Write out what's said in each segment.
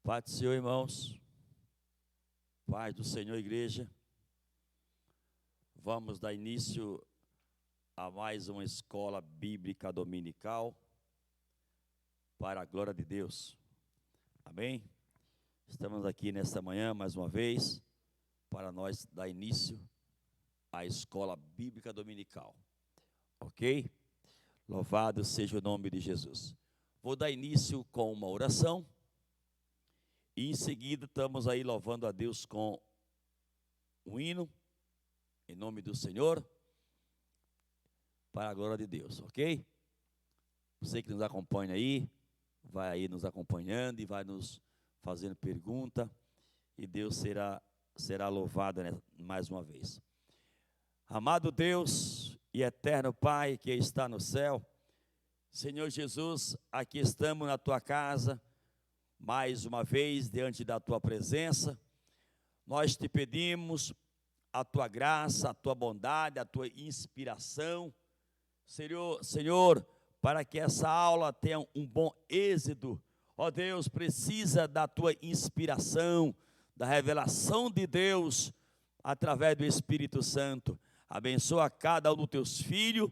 Paz do Senhor, irmãos. Paz do Senhor, igreja. Vamos dar início a mais uma escola bíblica dominical para a glória de Deus. Amém? Estamos aqui nesta manhã, mais uma vez, para nós dar início à escola bíblica dominical. Ok? Louvado seja o nome de Jesus. Vou dar início com uma oração. E em seguida estamos aí louvando a Deus com um hino, em nome do Senhor, para a glória de Deus, ok? Você que nos acompanha aí, vai aí nos acompanhando e vai nos fazendo pergunta, e Deus será louvado, né, mais uma vez. Amado Deus e eterno Pai que está no céu, Senhor Jesus, aqui estamos na Tua casa, mais uma vez, diante da Tua presença, nós te pedimos a Tua graça, a Tua bondade, a Tua inspiração, Senhor, para que essa aula tenha um bom êxito. Ó Deus, precisa da Tua inspiração, da revelação de Deus, através do Espírito Santo. Abençoa cada um dos Teus filhos,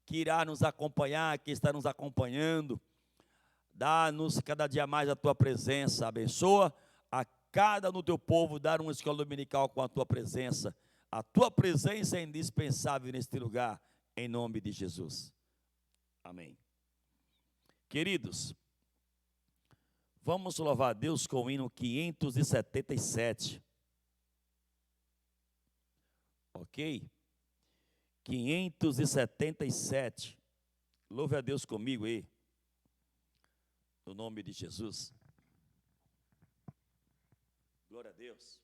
que irá nos acompanhar, que está nos acompanhando. Dá-nos cada dia mais a Tua presença, abençoa a cada um do Teu povo, dar uma escola dominical com a Tua presença. A Tua presença é indispensável neste lugar, em nome de Jesus. Amém. Queridos, vamos louvar a Deus com o hino 577. Ok? 577. Louve a Deus comigo aí. No nome de Jesus. Glória a Deus.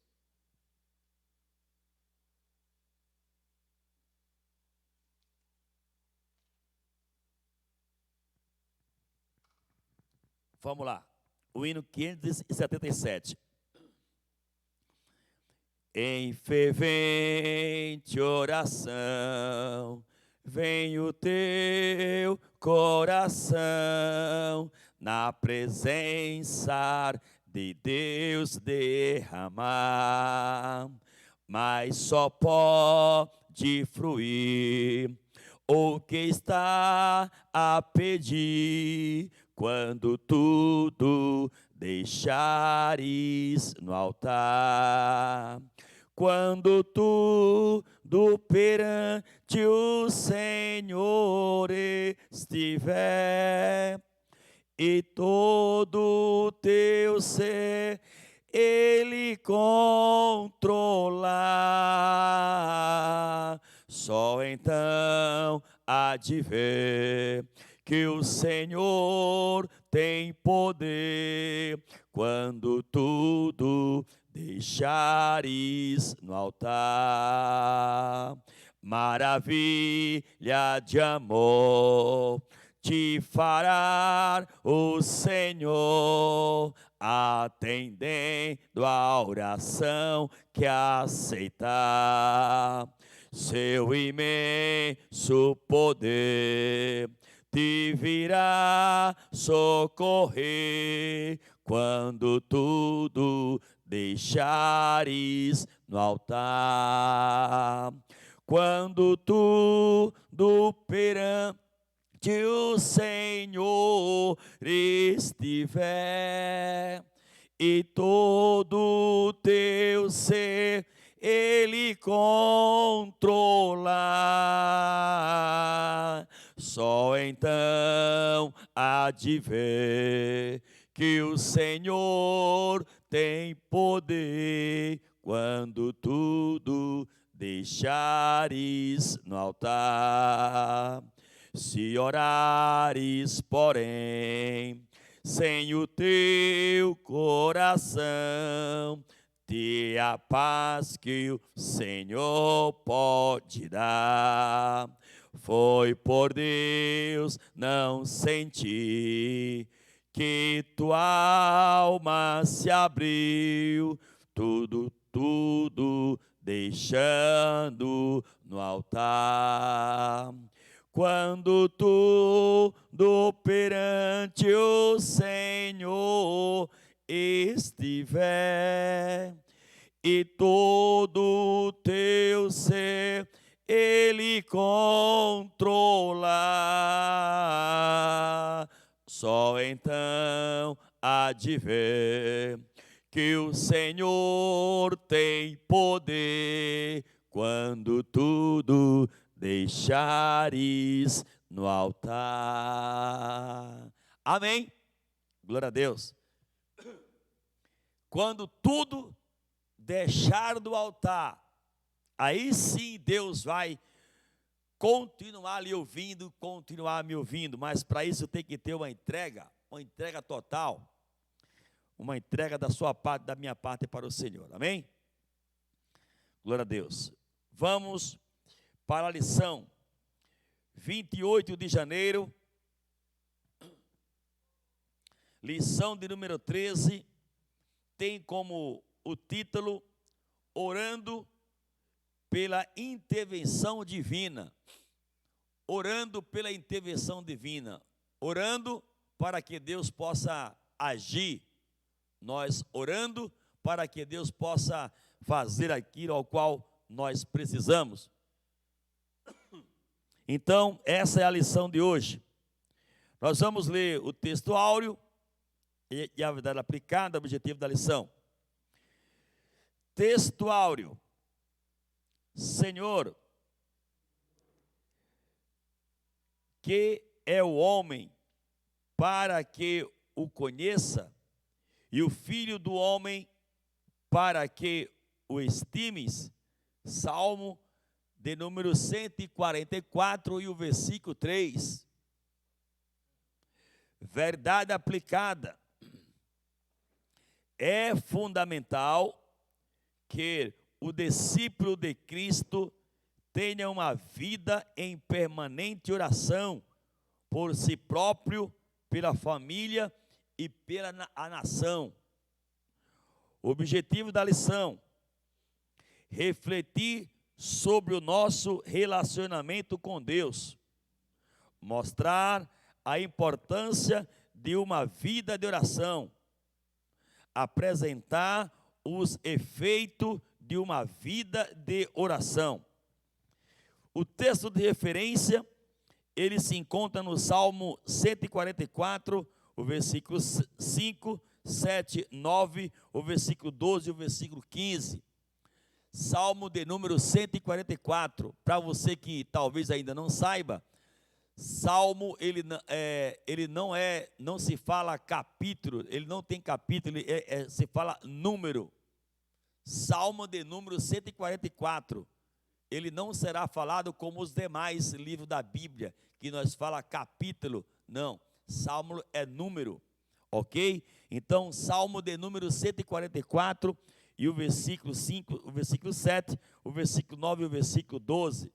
Vamos lá. O hino 577. Em fervente oração, vem o teu coração na presença de Deus derramar, mas só pode fluir o que está a pedir quando tudo deixares no altar. Quando tudo perante o Senhor estiver, e todo o teu ser Ele controlar, só então há de ver que o Senhor tem poder quando tudo deixares no altar. Maravilha de amor te fará o Senhor, atendendo a oração que aceitar. Seu imenso poder te virá socorrer quando tudo deixares no altar. Quando tudo perante o Senhor estiver, e todo o teu ser Ele controlar, só então há de ver que o Senhor tem poder quando tudo deixares no altar. Se orares, porém, sem o teu coração, te a paz que o Senhor pode dar. Foi por Deus não sentir que tua alma se abriu, tudo deixando no altar. Quando tudo perante o Senhor estiver, e todo teu ser Ele controla, só então há de ver que o Senhor tem poder quando tudo deixares no altar. Amém? Glória a Deus. Quando tudo deixar do altar, aí sim Deus vai continuar lhe ouvindo, continuar me ouvindo, mas para isso tem que ter uma entrega total, uma entrega da sua parte, da minha parte para o Senhor, amém? Glória a Deus. Vamos para a lição 28 de janeiro, lição de número 13, tem como o título, Orando pela intervenção divina. Orando pela intervenção divina. Orando para que Deus possa agir. Nós orando para que Deus possa fazer aquilo ao qual nós precisamos. Então, essa é a lição de hoje. Nós vamos ler o texto áureo e a verdade aplicada ao objetivo da lição. Texto áureo. Senhor, que é o homem para que o conheça, e o filho do homem para que o estimes. Salmo de número 144 e o versículo 3. Verdade aplicada. É fundamental que o discípulo de Cristo tenha uma vida em permanente oração por si próprio, pela família e pela a nação. O objetivo da lição: refletir sobre o nosso relacionamento com Deus, mostrar a importância de uma vida de oração, apresentar os efeitos de uma vida de oração. O texto de referência, ele se encontra no Salmo 144, o versículo 5, 7, 9, o versículo 12 e o versículo 15. Salmo de número 144. Para você que talvez ainda não saiba, Salmo, não se fala capítulo, ele não tem capítulo, se fala número. Salmo de número 144, ele não será falado como os demais livros da Bíblia, que nós fala capítulo, não, Salmo é número, ok? Então, Salmo de número 144, e o versículo 5, o versículo 7, o versículo 9 e o versículo 12,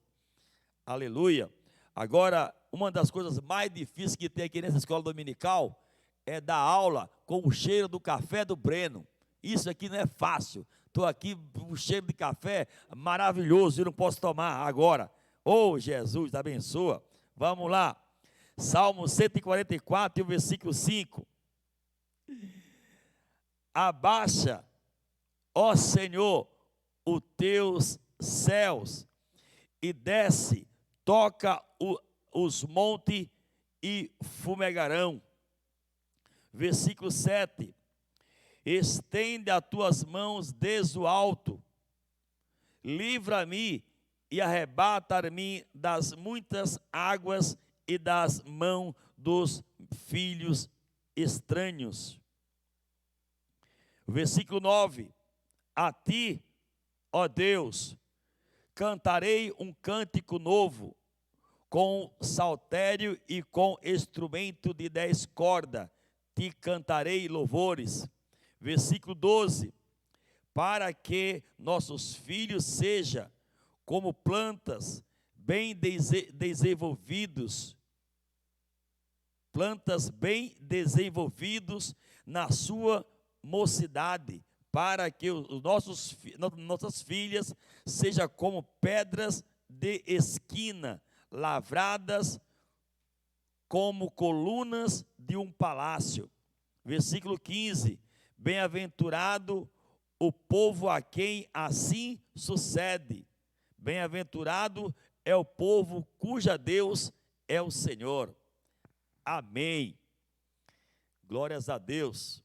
aleluia. Agora, uma das coisas mais difíceis que tem aqui nessa escola dominical é dar aula com o cheiro do café do Breno. Isso aqui não é fácil. Estou aqui, um cheiro de café maravilhoso, eu não posso tomar agora. Oh, Jesus, abençoa. Vamos lá. Salmo 144, e o versículo 5. Abaixa, ó Senhor, os teus céus, e desce, toca os montes e fumegarão. Versículo 7. Estende as tuas mãos desde o alto, livra-me e arrebata-me das muitas águas e das mãos dos filhos estranhos. Versículo 9. A ti, ó Deus, cantarei um cântico novo, com saltério e com instrumento de 10 cordas, te cantarei louvores. Versículo 12, para que nossos filhos sejam como plantas bem desenvolvidos, na sua mocidade, para que nossas filhas sejam como pedras de esquina, lavradas como colunas de um palácio. Versículo 15, Bem-aventurado o povo a quem assim sucede. Bem-aventurado é o povo cuja Deus é o Senhor. Amém. Glórias a Deus.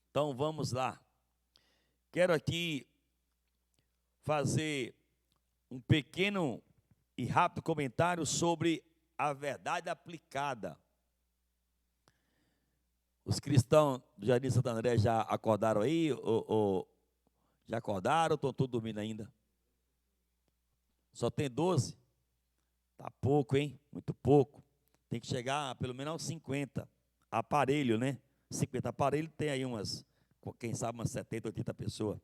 Então vamos lá. Quero aqui fazer um pequeno e rápido comentário sobre a verdade aplicada. Os cristãos do Jardim Santo André já acordaram aí? Ou já acordaram ou estão todos dormindo ainda? Só tem 12? Tá pouco, hein? Muito pouco. Tem que chegar a pelo menos aos 50 aparelho, né? 50 aparelhos, tem aí umas, quem sabe umas 70, 80 pessoas.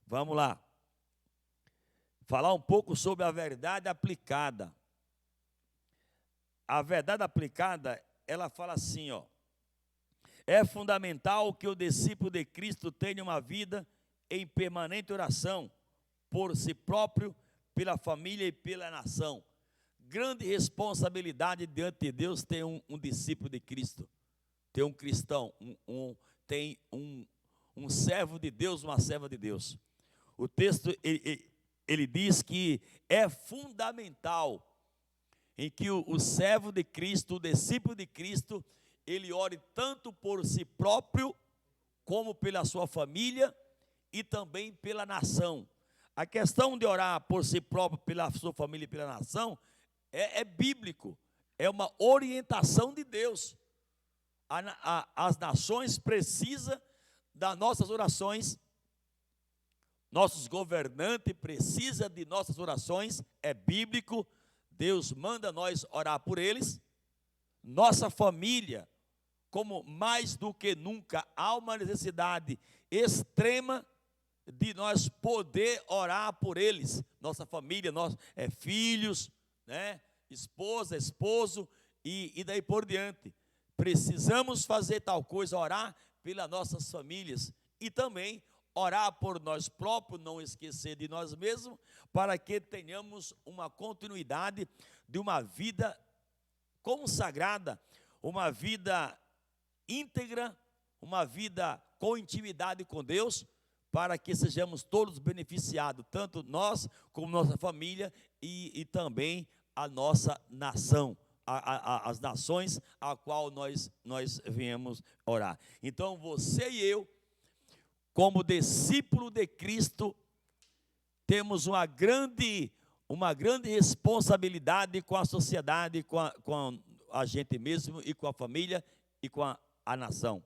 Vamos lá. Falar um pouco sobre a verdade aplicada. A verdade aplicada, ela fala assim, ó. É fundamental que o discípulo de Cristo tenha uma vida em permanente oração, por si próprio, pela família e pela nação. Grande responsabilidade diante de Deus tem um discípulo de Cristo, tem um cristão, tem um servo de Deus, uma serva de Deus. O texto, ele diz que é fundamental em que o servo de Cristo, o discípulo de Cristo, ele ore tanto por si próprio, como pela sua família e também pela nação. A questão de orar por si próprio, pela sua família e pela nação, é bíblico, é uma orientação de Deus. As nações precisam das nossas orações, nossos governantes precisam de nossas orações, é bíblico, Deus manda nós orar por eles. Nossa família, como mais do que nunca, há uma necessidade extrema de nós poder orar por eles. Nossa família, filhos, né? Esposa, esposo e daí por diante. Precisamos fazer tal coisa, orar pelas nossas famílias e também orar por nós próprios, não esquecer de nós mesmos, para que tenhamos uma continuidade de uma vida consagrada, uma vida íntegra, uma vida com intimidade com Deus, para que sejamos todos beneficiados, tanto nós como nossa família e também a nossa nação, as nações a qual nós viemos orar. Então você e eu, como discípulo de Cristo, temos uma grande responsabilidade com a sociedade, com a gente mesmo e com a família e com a nação,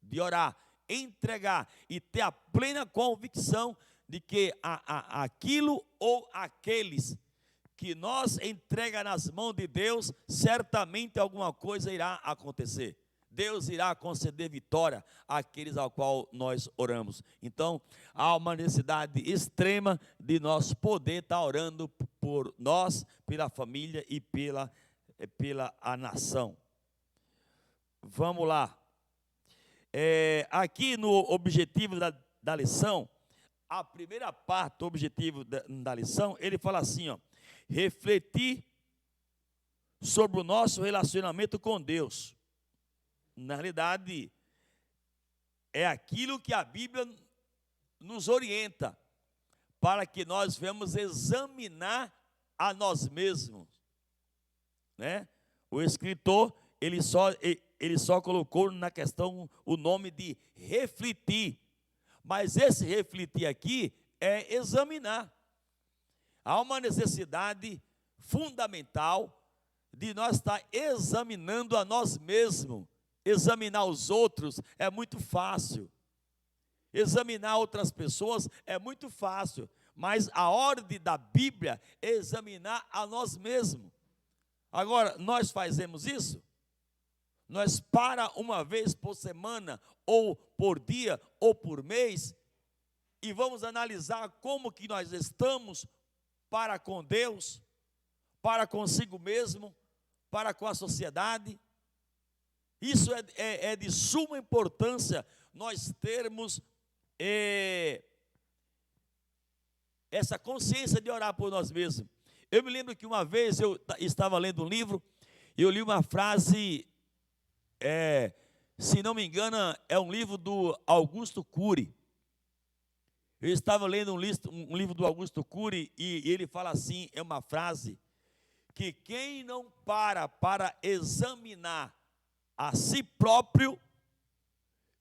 de orar, entregar e ter a plena convicção de que aquilo ou aqueles que nós entrega nas mãos de Deus, certamente alguma coisa irá acontecer. Deus irá conceder vitória àqueles ao qual nós oramos. Então, há uma necessidade extrema de nós poder estar orando por nós, pela família e pela a nação. Vamos lá. Aqui no objetivo da lição, a primeira parte do objetivo da lição, ele fala assim, ó, refletir sobre o nosso relacionamento com Deus. Na realidade, é aquilo que a Bíblia nos orienta, para que nós venhamos examinar a nós mesmos, né? O escritor, ele só colocou na questão o nome de refletir, mas esse refletir aqui é examinar. Há uma necessidade fundamental de nós estar examinando a nós mesmos. Examinar os outros é muito fácil, examinar outras pessoas é muito fácil, mas a ordem da Bíblia é examinar a nós mesmos. Agora, nós fazemos isso? Nós para uma vez por semana, ou por dia, ou por mês, e vamos analisar como que nós estamos para com Deus, para consigo mesmo, para com a sociedade. Isso é de suma importância, nós termos essa consciência de orar por nós mesmos. Eu me lembro que uma vez eu estava lendo um livro, e eu li uma frase, se não me engano, é um livro do Augusto Cury. Eu estava lendo um livro do Augusto Cury, e ele fala assim, é uma frase, que quem não para examinar a si próprio,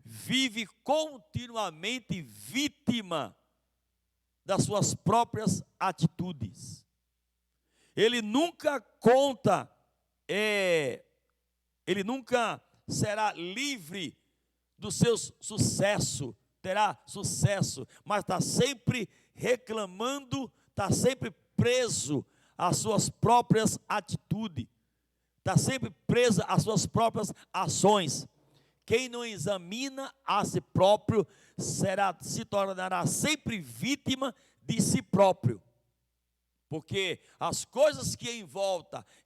vive continuamente vítima das suas próprias atitudes. Ele nunca conta, ele nunca será livre do seu sucesso, terá sucesso, mas está sempre reclamando, está sempre preso às suas próprias atitudes, está sempre preso às suas próprias ações. Quem não examina a si próprio se tornará sempre vítima de si próprio. Porque as coisas que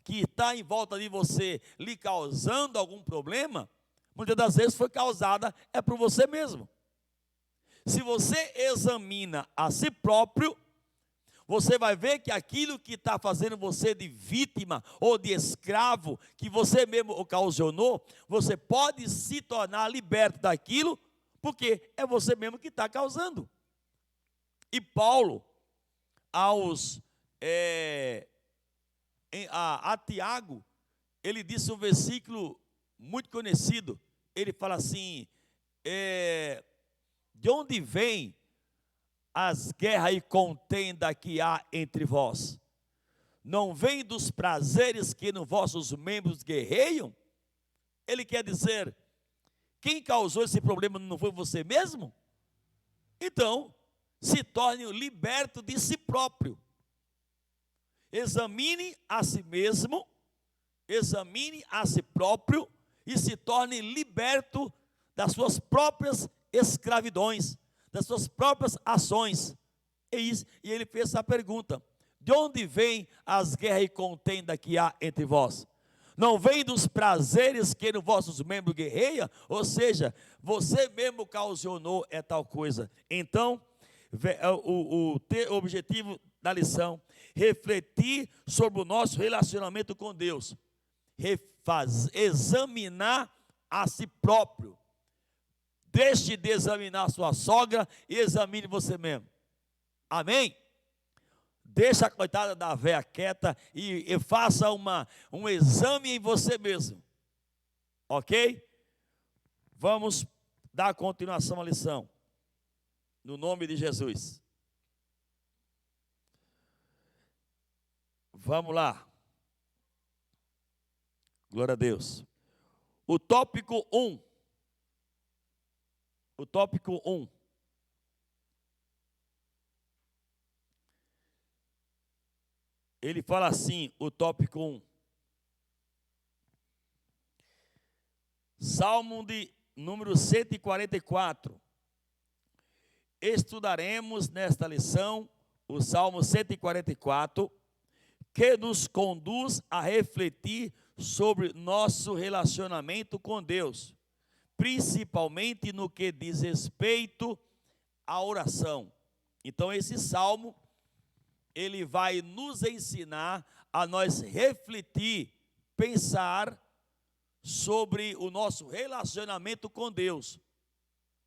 está em volta de você, lhe causando algum problema, muitas das vezes foi causada por você mesmo. Se você examina a si próprio, você vai ver que aquilo que está fazendo você de vítima ou de escravo, que você mesmo ocasionou, você pode se tornar liberto daquilo, porque é você mesmo que está causando. E Paulo, a Tiago, ele disse um versículo muito conhecido. Ele fala assim, de onde vem as guerras e contenda que há entre vós? Não vem dos prazeres que nos vossos membros guerreiam? Ele quer dizer, quem causou esse problema não foi você mesmo? Então, se torne liberto de si próprio. Examine a si mesmo, examine a si próprio e se torne liberto das suas próprias escravidões, das suas próprias ações. E ele fez essa pergunta, de onde vêm as guerras e contenda que há entre vós? Não vem dos prazeres que nos vossos membros guerreiam? Ou seja, você mesmo ocasionou tal coisa. Então, o objetivo da lição, refletir sobre o nosso relacionamento com Deus, examinar a si próprio. Deixe de examinar sua sogra e examine você mesmo. Amém? Deixa a coitada da véia quieta e faça um exame em você mesmo. Ok? Vamos dar continuação à lição. No nome de Jesus. Vamos lá. Glória a Deus. O tópico 1. O tópico 1. Ele fala assim, o tópico 1. Salmo de número 144. Estudaremos nesta lição o Salmo 144, que nos conduz a refletir sobre nosso relacionamento com Deus, principalmente no que diz respeito à oração. Então esse salmo, ele vai nos ensinar a nós refletir, pensar sobre o nosso relacionamento com Deus,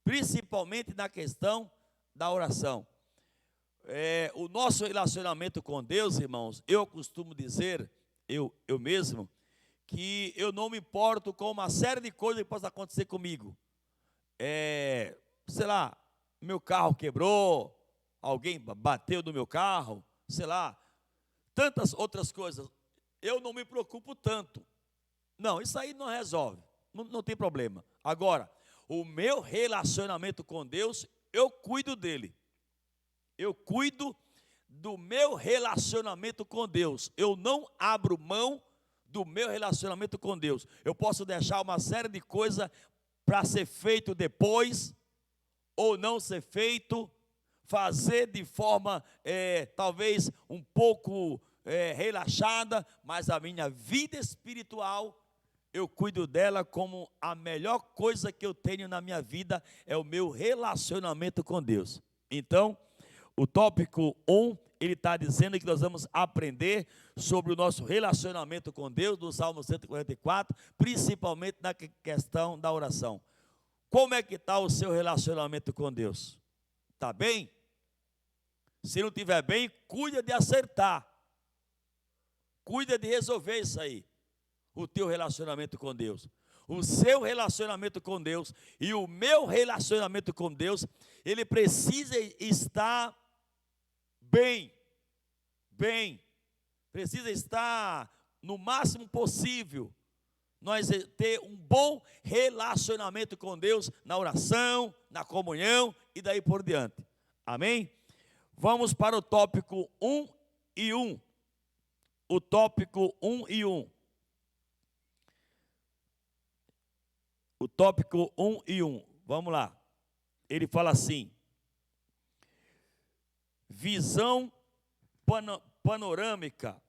principalmente na questão da oração. O nosso relacionamento com Deus, irmãos, eu costumo dizer, eu mesmo, que eu não me importo com uma série de coisas que possa acontecer comigo. Sei lá, meu carro quebrou, alguém bateu no meu carro, sei lá, tantas outras coisas. Eu não me preocupo tanto. Não, isso aí não resolve, não tem problema. Agora, o meu relacionamento com Deus, eu cuido dele. Eu cuido do meu relacionamento com Deus. Eu não abro mão do meu relacionamento com Deus. Eu posso deixar uma série de coisas para ser feito depois, ou não ser feito, fazer de forma talvez um pouco relaxada, mas a minha vida espiritual, eu cuido dela como a melhor coisa que eu tenho na minha vida é o meu relacionamento com Deus. Então, o tópico 1 ele está dizendo que nós vamos aprender sobre o nosso relacionamento com Deus, do Salmo 144, principalmente na questão da oração. Como é que está o seu relacionamento com Deus? Está bem? Se não estiver bem, cuida de acertar. Cuida de resolver isso aí. O teu relacionamento com Deus. O seu relacionamento com Deus e o meu relacionamento com Deus, ele precisa estar bem. Precisa estar no máximo possível. Nós ter um bom relacionamento com Deus na oração, na comunhão e daí por diante. Amém? Vamos para o tópico 1 e 1. O tópico 1 e 1. O tópico 1 e 1. Vamos lá. Ele fala assim: visão panorâmica.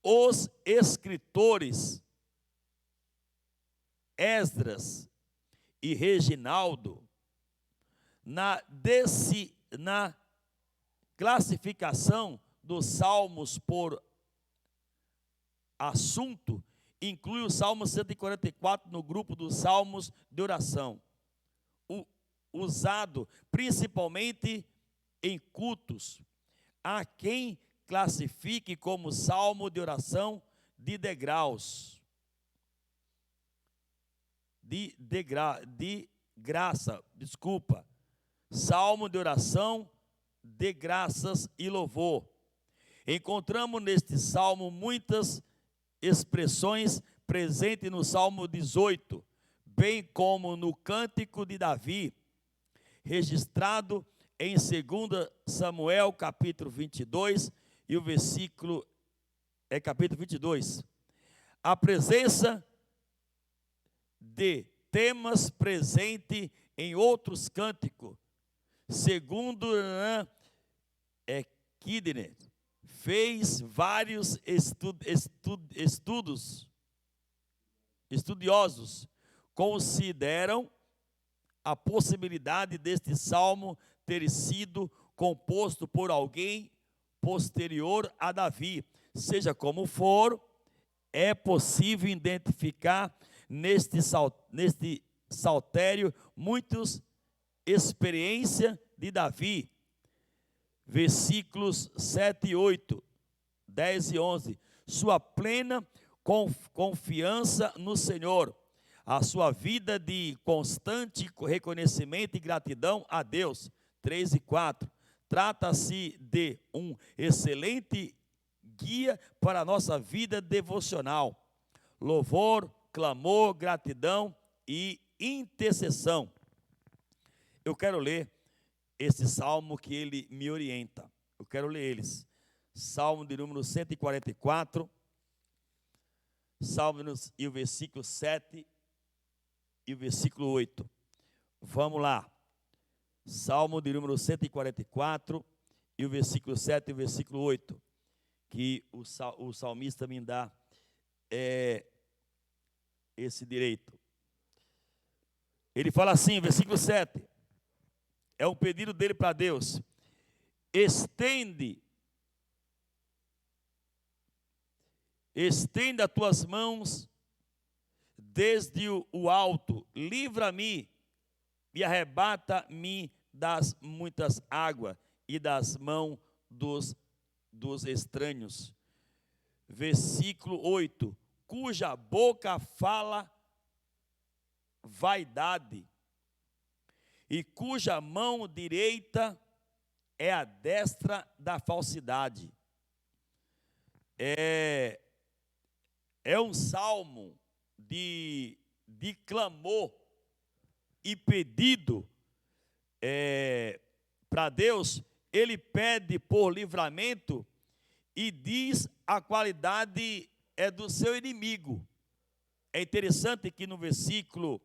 Os escritores Esdras e Reginaldo, na classificação dos salmos por assunto, inclui o Salmo 144 no grupo dos salmos de oração, usado principalmente em cultos. Há quem classifique como salmo de oração de degraus, de graça, salmo de oração de graças e louvor. Encontramos neste salmo muitas expressões presentes no Salmo 18, bem como no Cântico de Davi, registrado em 2 Samuel, capítulo 22, e o versículo capítulo 22. A presença de temas presente em outros cânticos, segundo Kidner, fez vários estudiosos consideram a possibilidade deste salmo ter sido composto por alguém posterior a Davi. Seja como for, é possível identificar neste saltério muitas experiências de Davi. Versículos 7 e 8, 10 e 11. Sua plena confiança no Senhor, a sua vida de constante reconhecimento e gratidão a Deus. 3 e 4. Trata-se de um excelente guia para a nossa vida devocional. Louvor, clamor, gratidão e intercessão. Eu quero ler esse salmo que ele me orienta. Eu quero ler eles. Salmo de número 144, salmo e o versículo 7 e o versículo 8. Vamos lá. Salmo de número 144 e o versículo 7 e o versículo 8. Que o salmista me dá esse direito. Ele fala assim, versículo 7. É um pedido dele para Deus. Estende as tuas mãos desde o alto, livra-me e arrebata-me das muitas águas e das mãos dos estranhos. Versículo 8. Cuja boca fala vaidade, e cuja mão direita é a destra da falsidade. É um salmo de clamor e pedido para Deus. Ele pede por livramento e diz a qualidade do seu inimigo. É interessante que no versículo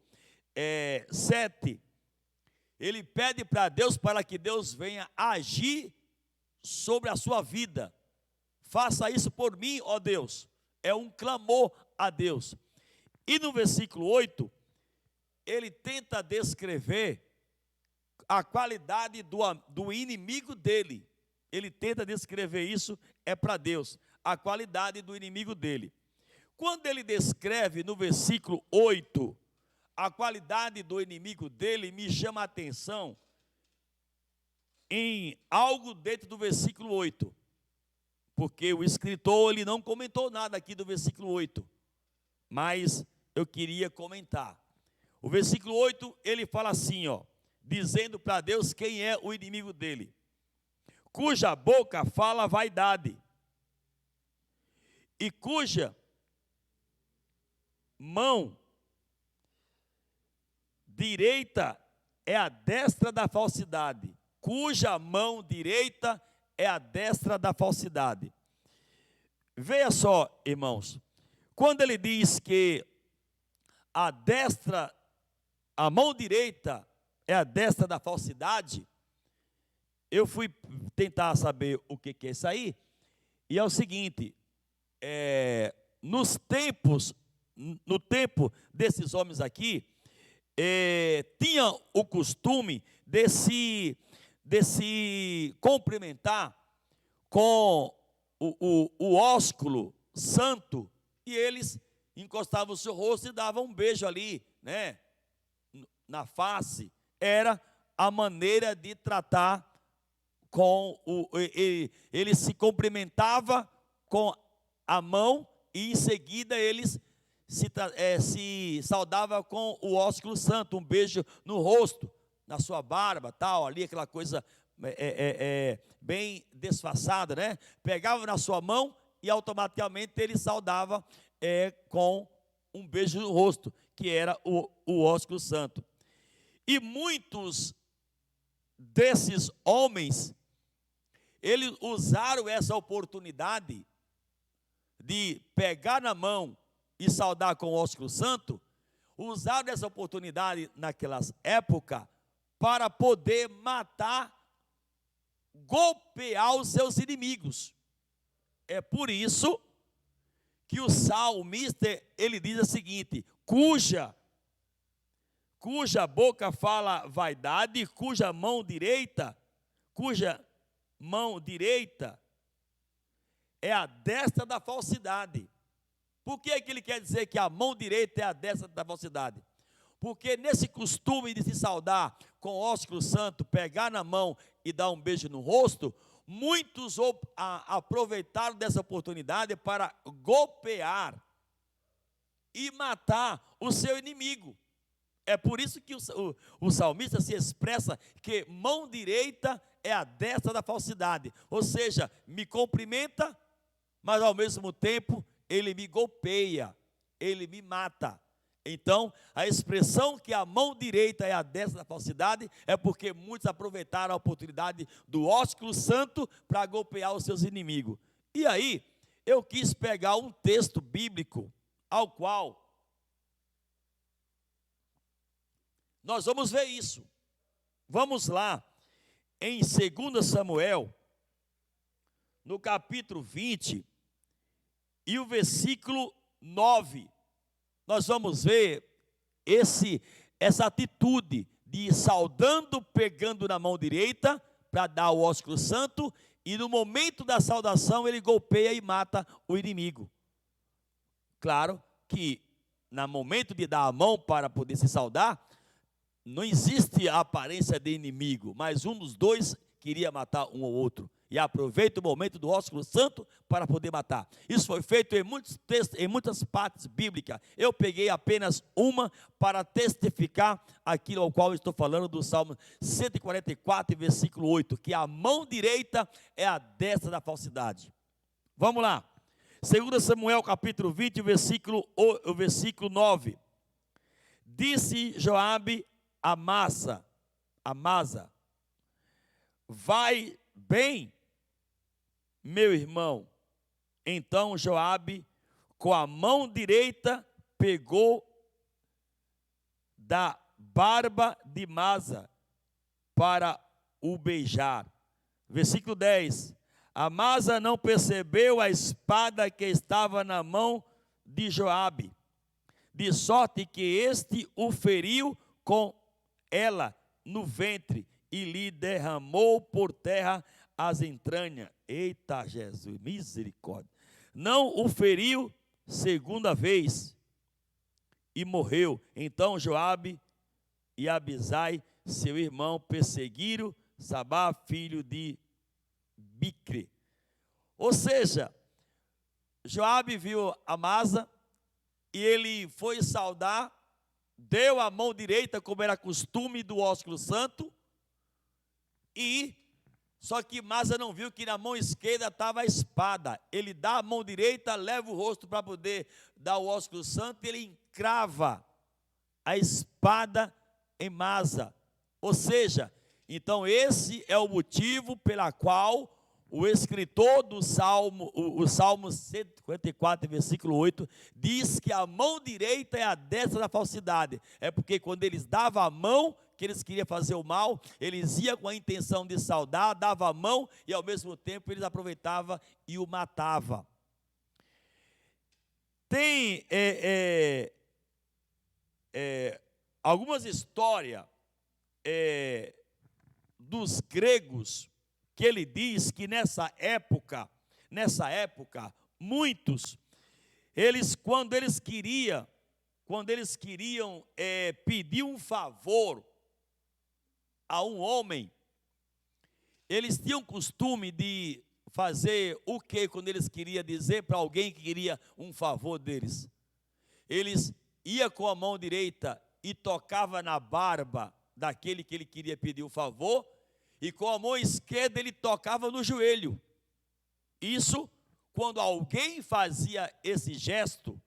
7, ele pede para Deus para que Deus venha agir sobre a sua vida. Faça isso por mim, ó Deus. É um clamor a Deus. E no versículo 8, ele tenta descrever a qualidade do inimigo dele. ele tenta descrever isso, é para Deus, a qualidade do inimigo dele. Quando ele descreve no versículo 8, a qualidade do inimigo dele, me chama a atenção em algo dentro do versículo 8. Porque o escritor, ele não comentou nada aqui do versículo 8. Mas eu queria comentar. O versículo 8, ele fala assim, ó, dizendo para Deus quem é o inimigo dele. Cuja boca fala vaidade, e cuja mão direita é a destra da falsidade. Cuja mão direita é a destra da falsidade. Veja só, irmãos, quando ele diz que a mão direita é a destra da falsidade, eu fui tentar saber o que é isso aí, e é o seguinte, no tempo desses homens aqui, tinha o costume de se cumprimentar com o ósculo santo, e eles encostavam o seu rosto e davam um beijo ali, né, na face. Era a maneira de tratar com ele se cumprimentava com a mão e em seguida eles se saudava com o ósculo santo, um beijo no rosto, na sua barba, tal, ali aquela coisa bem disfarçada, né? Pegava na sua mão e automaticamente ele saudava com um beijo no rosto, que era o ósculo santo. E muitos desses homens, eles usaram essa oportunidade de pegar na mão e saudar com o ósculo santo, usaram essa oportunidade naquelas épocas para poder matar, golpear os seus inimigos. É por isso que o salmista, ele diz o seguinte, cuja boca fala vaidade, cuja mão direita é a destra da falsidade. Por que é que ele quer dizer que a mão direita é a destra da falsidade? Porque nesse costume de se saudar com o ósculo santo, pegar na mão e dar um beijo no rosto, muitos aproveitaram dessa oportunidade para golpear e matar o seu inimigo. É por isso que o salmista se expressa que mão direita é a destra da falsidade. Ou seja, me cumprimenta, mas ao mesmo tempo ele me golpeia, ele me mata. Então, a expressão que a mão direita é a destra da falsidade é porque muitos aproveitaram a oportunidade do ósculo santo para golpear os seus inimigos. E aí, eu quis pegar um texto bíblico ao qual nós vamos ver isso. Vamos lá, em 2 Samuel, no capítulo 20, e o versículo 9. Nós vamos ver essa atitude de ir saudando, pegando na mão direita, para dar o ósculo santo, e no momento da saudação ele golpeia e mata o inimigo. Claro que no momento de dar a mão para poder se saudar, não existe a aparência de inimigo, mas um dos dois queria matar um ou outro. E aproveita o momento do ósculo santo para poder matar. Isso foi feito em muitos textos, em muitas partes bíblicas. Eu peguei apenas uma para testificar aquilo ao qual eu estou falando do Salmo 144, versículo 8, que a mão direita é a destra da falsidade. Vamos lá. 2 Samuel capítulo 20, o versículo 9. Disse Joabe a Amasa, vai bem, meu irmão. Então Joabe, com a mão direita, pegou da barba de Amasa para o beijar. Versículo 10. Amasa não percebeu a espada que estava na mão de Joabe, de sorte que este o feriu com ela no ventre e lhe derramou por terra as entranhas. Eita Jesus, misericórdia. Não o feriu segunda vez e morreu. Então Joabe e Abisai, seu irmão, perseguiram Sabá, filho de Bicre. Ou seja, Joabe viu Amasa e ele foi saudar, deu a mão direita, como era costume do ósculo santo, e só que Amasa não viu que na mão esquerda estava a espada. Ele dá a mão direita, leva o rosto para poder dar o ósculo santo, e ele encrava a espada em Amasa. Ou seja, então esse é o motivo pela qual o escritor do Salmo, o Salmo 154, versículo 8, diz que a mão direita é a destra da falsidade. É porque quando eles davam a mão, que eles queriam fazer o mal, eles iam com a intenção de saudar, davam a mão e ao mesmo tempo eles aproveitavam e o matavam. Tem algumas histórias dos gregos, que ele diz que nessa época, muitos, quando eles queriam pedir um favor a um homem, eles tinham costume de fazer o que quando eles queriam dizer para alguém que queria um favor deles? Eles iam com a mão direita e tocava na barba daquele que ele queria pedir o favor, e com a mão esquerda ele tocava no joelho. Isso, quando alguém fazia esse gesto,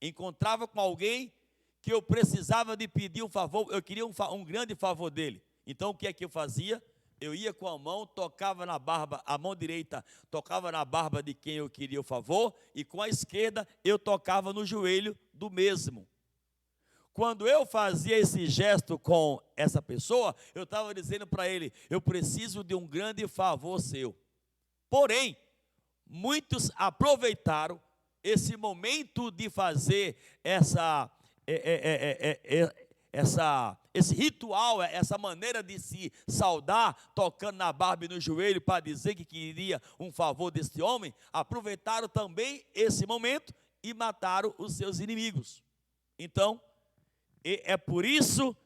encontrava com alguém que eu precisava de pedir um favor, eu queria um grande favor dele. Então o que é que eu fazia? Eu ia com a mão, tocava na barba, a mão direita tocava na barba de quem eu queria o favor, e com a esquerda eu tocava no joelho do mesmo. Quando eu fazia esse gesto com essa pessoa, eu estava dizendo para ele: eu preciso de um grande favor seu. Porém, muitos aproveitaram esse momento de fazer esse ritual, essa maneira de se saudar, tocando na barba e no joelho para dizer que queria um favor deste homem. Aproveitaram também esse momento e mataram os seus inimigos. Então, é por isso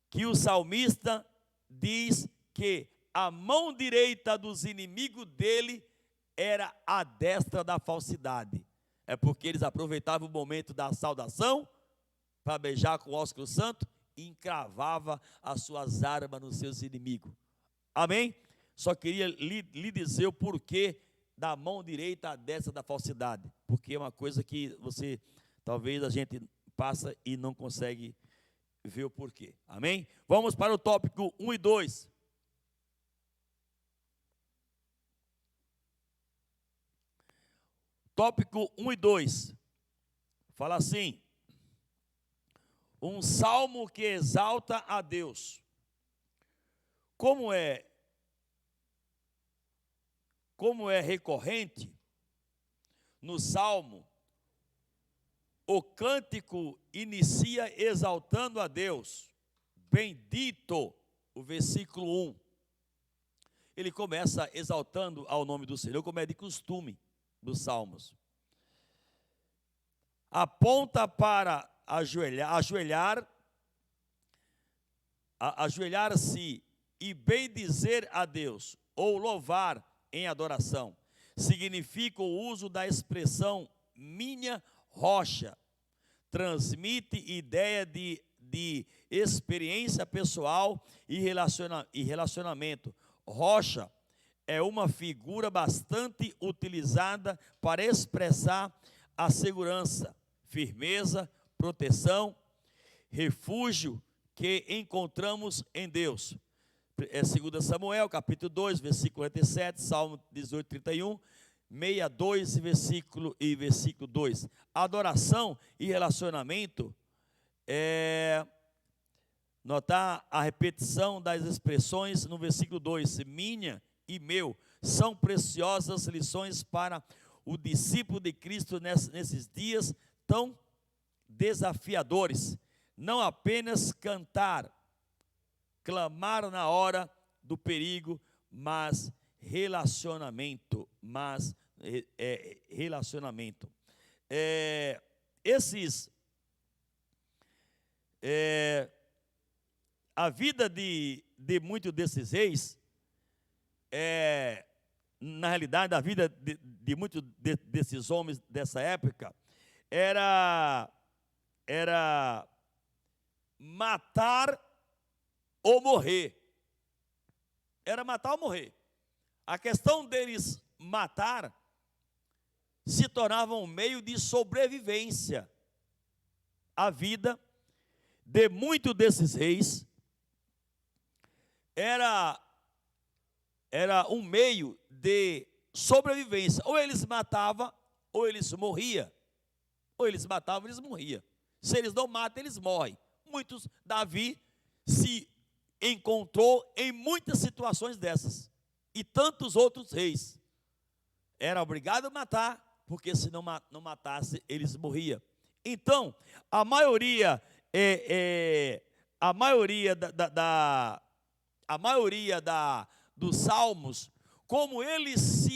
que o salmista diz que a mão direita dos inimigos dele era a destra da falsidade. É porque eles aproveitavam o momento da saudação para beijar com o ósculo santo e encravava as suas armas nos seus inimigos. Amém? Só queria lhe dizer o porquê da mão direita à destra da falsidade. Porque é uma coisa que talvez a gente passa e não consegue ver o porquê. Amém? Vamos para o tópico 1 e 2. Tópico 1 e 2. Fala assim: um salmo que exalta a Deus. Como é recorrente no salmo, o cântico inicia exaltando a Deus. Bendito, o versículo 1. Ele começa exaltando ao nome do Senhor, como é de costume dos salmos. Aponta para ajoelhar-se e bendizer a Deus, ou louvar em adoração. Significa o uso da expressão minha rocha. Transmite ideia de experiência pessoal e relacionamento. Rocha é uma figura bastante utilizada para expressar a segurança, firmeza, proteção, refúgio que encontramos em Deus. 2 Samuel, capítulo 2, versículo 47, Salmo 18, 31, 62 e versículo 2. Adoração e relacionamento notar a repetição das expressões no versículo 2, minha e meu, são preciosas lições para o discípulo de Cristo nesses dias tão desafiadores. Não apenas cantar, clamar na hora do perigo, mas relacionamento, mas relacionamento. A vida de muitos desses reis, na realidade, a vida de muitos desses homens dessa época, era matar ou morrer. Era matar ou morrer. A questão deles matar se tornava um meio de sobrevivência. A vida de muitos desses reis era um meio de sobrevivência. Ou eles matavam, ou eles morriam. Ou eles matavam, ou eles morriam. Se eles não matam, eles morrem. Davi se encontrou em muitas situações dessas. E tantos outros reis. Era obrigado a matar, porque se não matasse, eles morriam. Então, a maioria dos salmos, como eles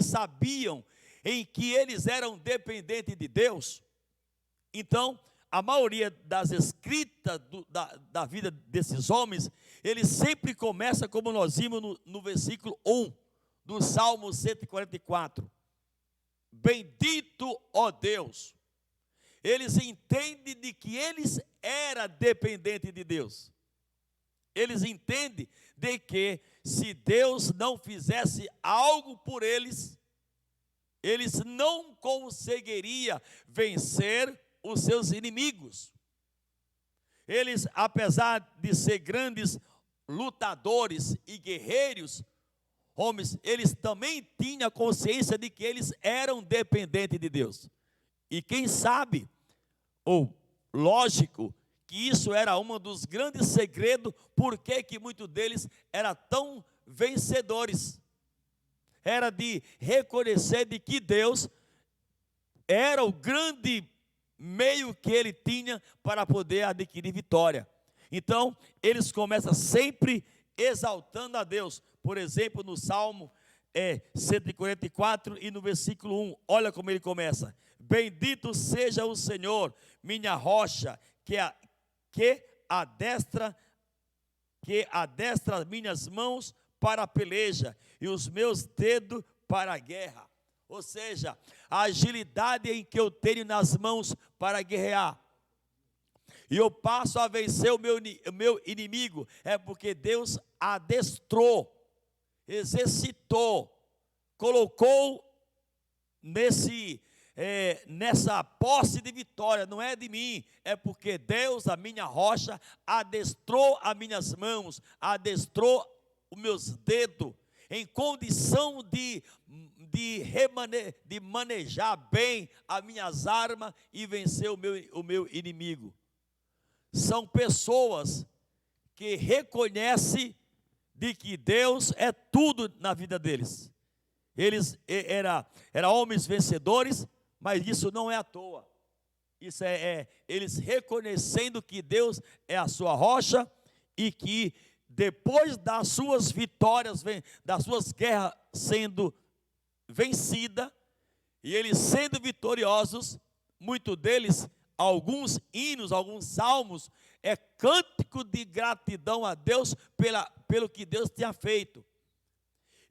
sabiam em que eles eram dependentes de Deus, então a maioria das escritas da vida desses homens, ele sempre começa como nós vimos no versículo 1 do Salmo 144. Bendito, ó Deus. Eles entendem de que eles eram dependentes de Deus. Eles entendem de que se Deus não fizesse algo por eles, eles não conseguiriam vencer os seus inimigos. Eles, apesar de ser grandes lutadores e guerreiros, homens, eles também tinham consciência de que eles eram dependentes de Deus. E quem sabe, ou lógico, que isso era um dos grandes segredos, porque que muitos deles eram tão vencedores. Era de reconhecer de que Deus era o grande meio que ele tinha para poder adquirir vitória. Então, eles começam sempre exaltando a Deus. Por exemplo, no Salmo 144 e no versículo 1, olha como ele começa. Bendito seja o Senhor, minha rocha, que adestra as minhas mãos para a peleja e os meus dedos para a guerra. Ou seja, a agilidade em que eu tenho nas mãos para guerrear. E eu passo a vencer o meu inimigo, é porque Deus adestrou, exercitou, colocou nessa posse de vitória. Não é de mim, é porque Deus, a minha rocha, adestrou as minhas mãos, adestrou os meus dedos, em condição de manejar bem as minhas armas e vencer o meu inimigo. São pessoas que reconhecem de que Deus é tudo na vida deles. Eles eram homens vencedores, mas isso não é à toa. Isso é eles reconhecendo que Deus é a sua rocha e que depois das suas vitórias, das suas guerras sendo vencidas, e eles sendo vitoriosos, muitos deles, alguns hinos, alguns salmos, é cântico de gratidão a Deus pelo que Deus tinha feito.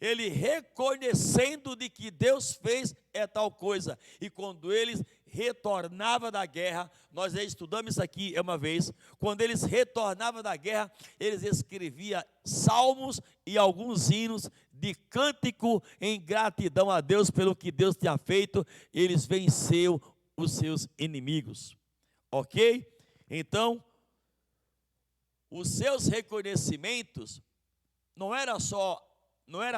Ele reconhecendo de que Deus fez tal coisa. E quando eles retornavam da guerra, nós já estudamos isso aqui uma vez, quando eles retornavam da guerra, eles escreviam salmos e alguns hinos de cântico em gratidão a Deus pelo que Deus tinha feito. Eles venceram os seus inimigos. Ok? Então, os seus reconhecimentos não era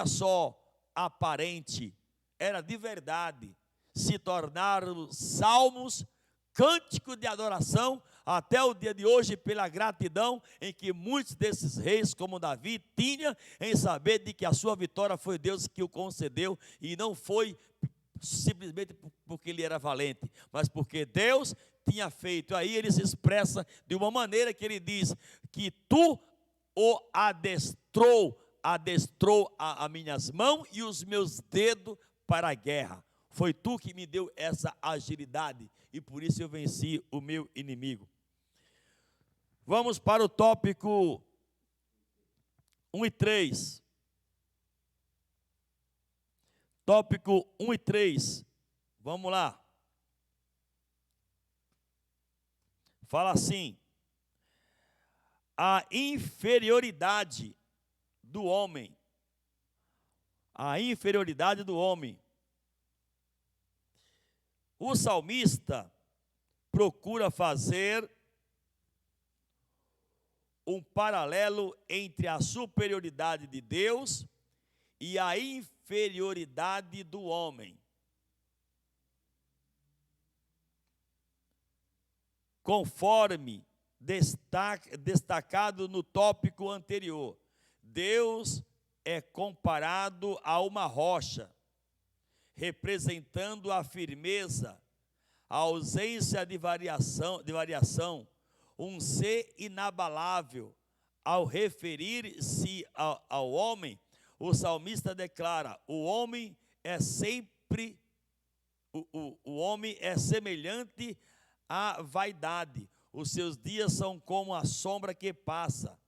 só aparente, era de verdade. Se tornaram salmos, cânticos de adoração, até o dia de hoje, pela gratidão em que muitos desses reis, como Davi, tinham em saber de que a sua vitória foi Deus que o concedeu, e não foi simplesmente porque ele era valente, mas porque Deus tinha feito. Aí ele se expressa de uma maneira que ele diz que tu o adestrou adestrou as minhas mãos e os meus dedos para a guerra. Foi tu que me deu essa agilidade, e por isso eu venci o meu inimigo. Vamos para o tópico 1 e 3. Tópico 1 e 3. Vamos lá. Fala assim: a inferioridade do homem. A inferioridade do homem. O salmista procura fazer um paralelo entre a superioridade de Deus e a inferioridade do homem. Conforme destacado no tópico anterior, Deus é comparado a uma rocha, representando a firmeza, a ausência de variação, um ser inabalável. Ao referir-se ao homem, o salmista declara: o homem é sempre, o homem é semelhante à vaidade, os seus dias são como a sombra que passa.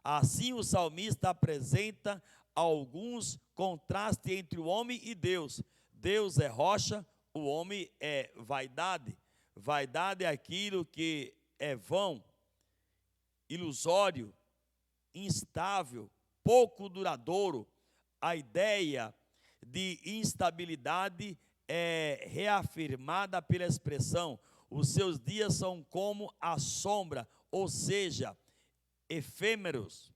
Assim o salmista apresenta alguns contrastes entre o homem e Deus. Deus é rocha, o homem é vaidade. Vaidade é aquilo que é vão, ilusório, instável, pouco duradouro. A ideia de instabilidade é reafirmada pela expressão: os seus dias são como a sombra, ou seja, efêmeros.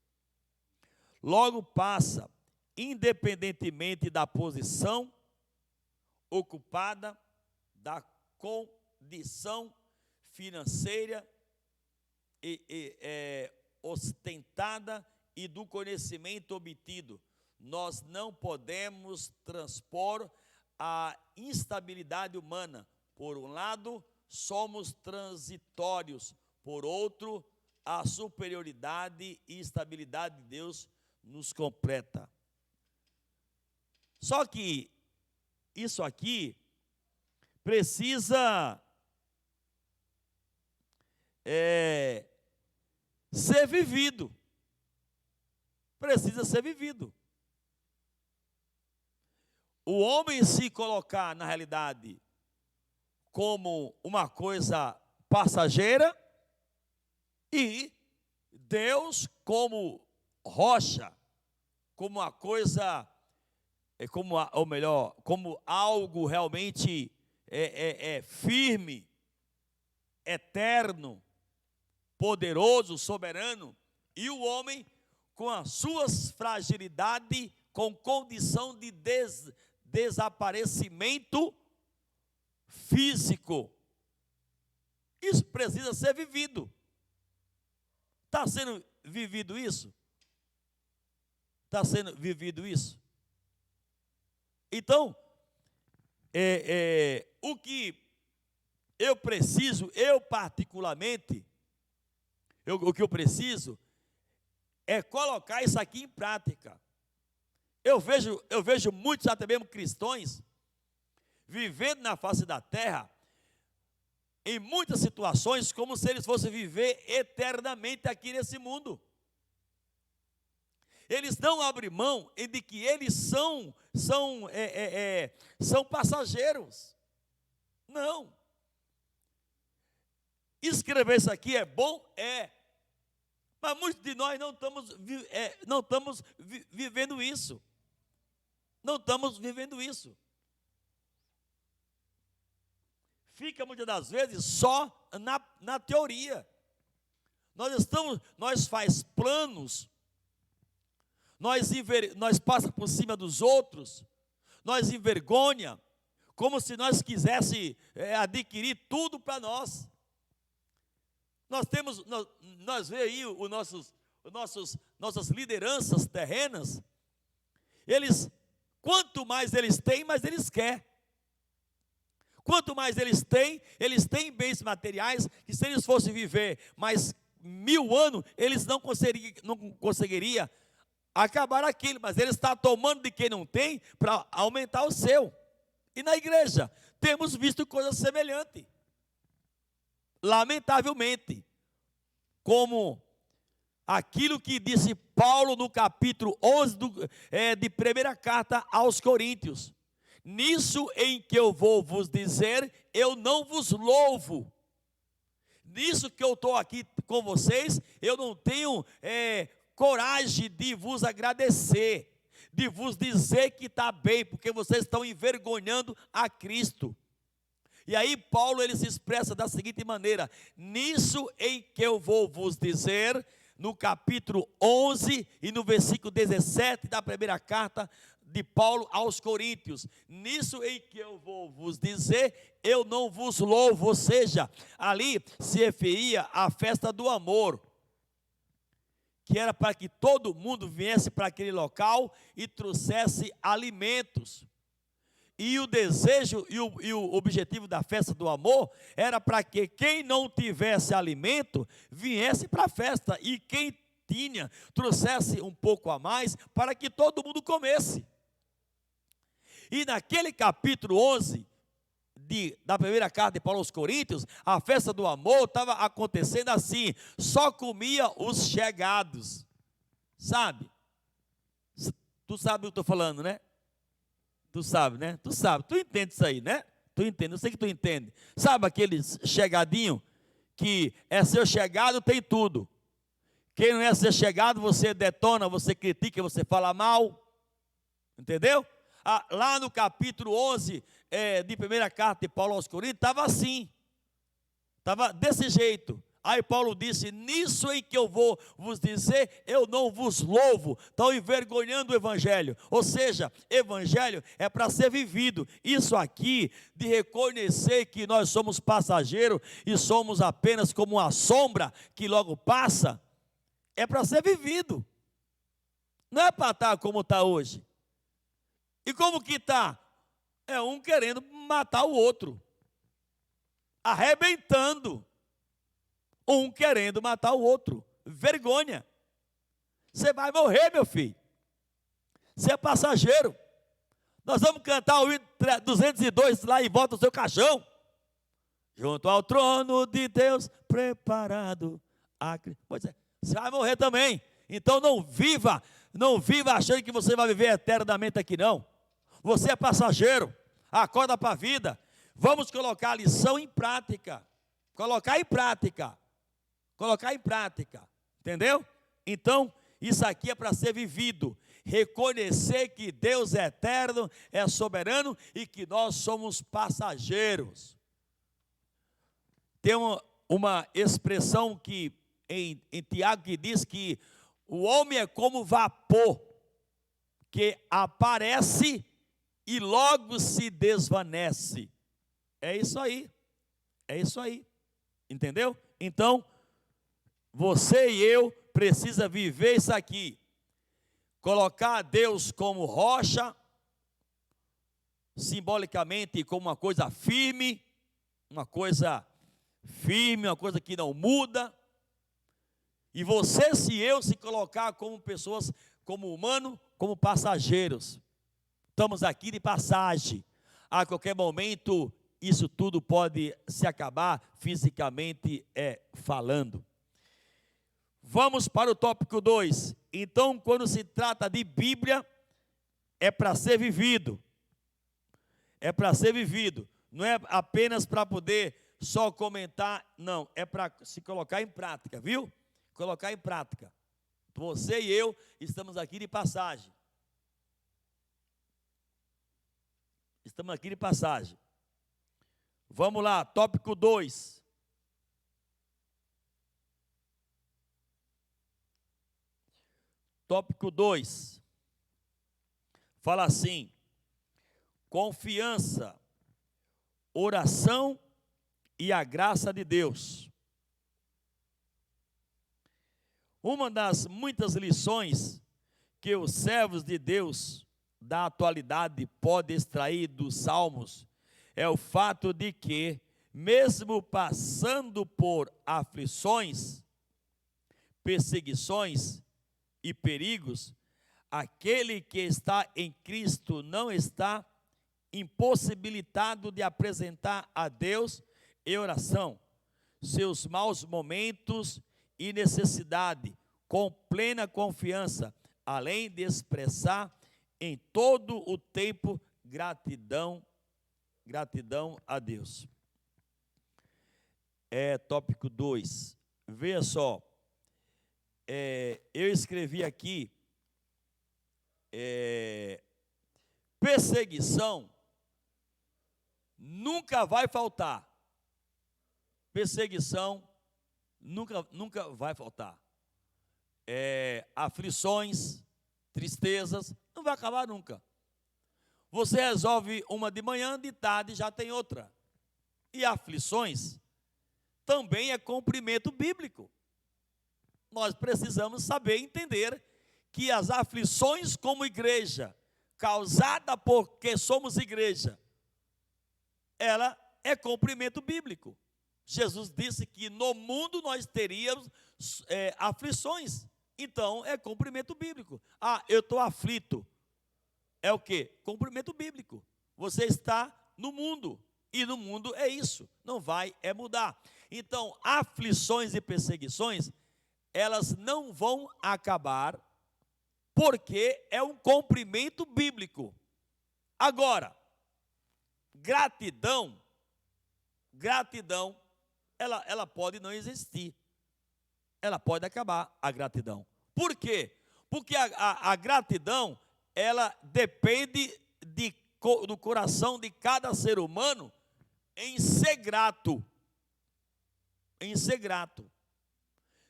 Logo passa, independentemente da posição ocupada, da condição financeira ostentada e do conhecimento obtido. Nós não podemos transpor a instabilidade humana. Por um lado, somos transitórios, por outro, a superioridade e estabilidade de Deus nos completa. Só que isso aqui precisa ser vivido. Precisa ser vivido. O homem se colocar na realidade como uma coisa passageira e Deus como rocha, como uma coisa, como algo realmente firme, eterno, poderoso, soberano, e o homem com as suas fragilidades, com condição de desaparecimento físico. Isso precisa ser vivido. Está sendo vivido isso? Está sendo vivido isso? Então, o que eu preciso, eu particularmente, o que eu preciso é colocar isso aqui em prática. Eu vejo muitos, até mesmo cristãos, vivendo na face da terra, em muitas situações, como se eles fossem viver eternamente aqui nesse mundo. Eles não abrem mão de que eles são passageiros. Não. Escrever isso aqui é bom? É. Mas muitos de nós não estamos vivendo isso. Não estamos vivendo isso. Fica muitas das vezes só na teoria. Nós faz planos, nós passa por cima dos outros, nós envergonha, como se nós quiséssemos adquirir tudo para nós. Nós vemos aí nossas lideranças terrenas, quanto mais eles têm, mais eles querem. Quanto mais eles têm bens materiais, que se eles fossem viver mais 1000 anos, eles não conseguiriam acabar aquilo, mas ele está tomando de quem não tem para aumentar o seu. E na igreja, temos visto coisas semelhantes. Lamentavelmente, como aquilo que disse Paulo no capítulo 11 de primeira carta aos Coríntios. Nisso em que eu vou vos dizer, eu não vos louvo. Nisso que eu estou aqui com vocês, eu não tenho coragem de vos agradecer, de vos dizer que está bem, porque vocês estão envergonhando a Cristo. E aí Paulo ele se expressa da seguinte maneira: nisso em que eu vou vos dizer, no capítulo 11 e no versículo 17 da primeira carta de Paulo aos Coríntios, nisso em que eu vou vos dizer, eu não vos louvo. Ou seja, ali se referia à festa do amor, que era para que todo mundo viesse para aquele local e trouxesse alimentos. E o desejo e o objetivo da festa do amor era para que quem não tivesse alimento viesse para a festa, e quem tinha trouxesse um pouco a mais para que todo mundo comesse. E naquele capítulo 11 da primeira carta de Paulo aos Coríntios, a festa do amor estava acontecendo assim: só comia os chegados. Sabe? Tu sabe o que eu estou falando, né? Tu sabe, né? Tu sabe, tu entende isso aí, né? Tu entende, eu sei que tu entende. Sabe aqueles chegadinho que é seu chegado, tem tudo. Quem não é seu chegado, você detona, você critica, você fala mal. Entendeu? Lá no capítulo 11 de primeira carta de Paulo aos Coríntios, estava assim. Estava desse jeito. Aí Paulo disse: nisso em que eu vou vos dizer, eu não vos louvo. Estão envergonhando o evangelho. Ou seja, evangelho é para ser vivido. Isso aqui de reconhecer que nós somos passageiros e somos apenas como uma sombra que logo passa, é para ser vivido. Não é para estar como está hoje. E como que está? É um querendo matar o outro, arrebentando. Um querendo matar o outro. Vergonha. Você vai morrer, meu filho. Você é passageiro. Nós vamos cantar o 202 lá em volta do seu caixão. Junto ao trono de Deus preparado. Pois é, você vai morrer também. Então não viva achando que você vai viver eternamente aqui, não. Você é passageiro. Acorda para a vida. Vamos colocar a lição em prática. Colocar em prática. Colocar em prática, entendeu? Então, isso aqui é para ser vivido. Reconhecer que Deus é eterno, é soberano e que nós somos passageiros. Tem uma expressão que em Tiago que diz que o homem é como vapor, que aparece e logo se desvanece. É isso aí. É isso aí. Entendeu? Então, você e eu precisa viver isso aqui. Colocar Deus como rocha, simbolicamente como uma coisa firme, uma coisa que não muda. E você e eu se colocar como pessoas, como humano, como passageiros. Estamos aqui de passagem. A qualquer momento, isso tudo pode se acabar fisicamente falando. Vamos para o tópico 2. Então, quando se trata de Bíblia, é para ser vivido. É para ser vivido. Não é apenas para poder só comentar, não. É para se colocar em prática, viu? Colocar em prática. Você e eu estamos aqui de passagem. Estamos aqui de passagem. Vamos lá, tópico 2. Tópico 2, fala assim: confiança, oração e a graça de Deus. Uma das muitas lições que os servos de Deus da atualidade podem extrair dos Salmos é o fato de que, mesmo passando por aflições, perseguições e perigos, aquele que está em Cristo não está impossibilitado de apresentar a Deus em oração seus maus momentos e necessidade, com plena confiança, além de expressar em todo o tempo gratidão a Deus. Tópico 2. Veja só, eu escrevi aqui, perseguição nunca vai faltar. Perseguição nunca vai faltar. Aflições, tristezas, não vai acabar nunca. Você resolve uma de manhã, de tarde já tem outra. E aflições também é cumprimento bíblico. Nós precisamos saber entender que as aflições como igreja, causada porque somos igreja, ela é cumprimento bíblico. Jesus disse que no mundo nós teríamos aflições. Então, é cumprimento bíblico. Eu estou aflito. É o quê? Cumprimento bíblico. Você está no mundo. E no mundo é isso. Não vai mudar. Então, aflições e perseguições, elas não vão acabar, porque é um cumprimento bíblico. Agora, gratidão, ela pode não existir. Ela pode acabar, a gratidão. Por quê? Porque a gratidão, ela depende do coração de cada ser humano em ser grato. Em ser grato.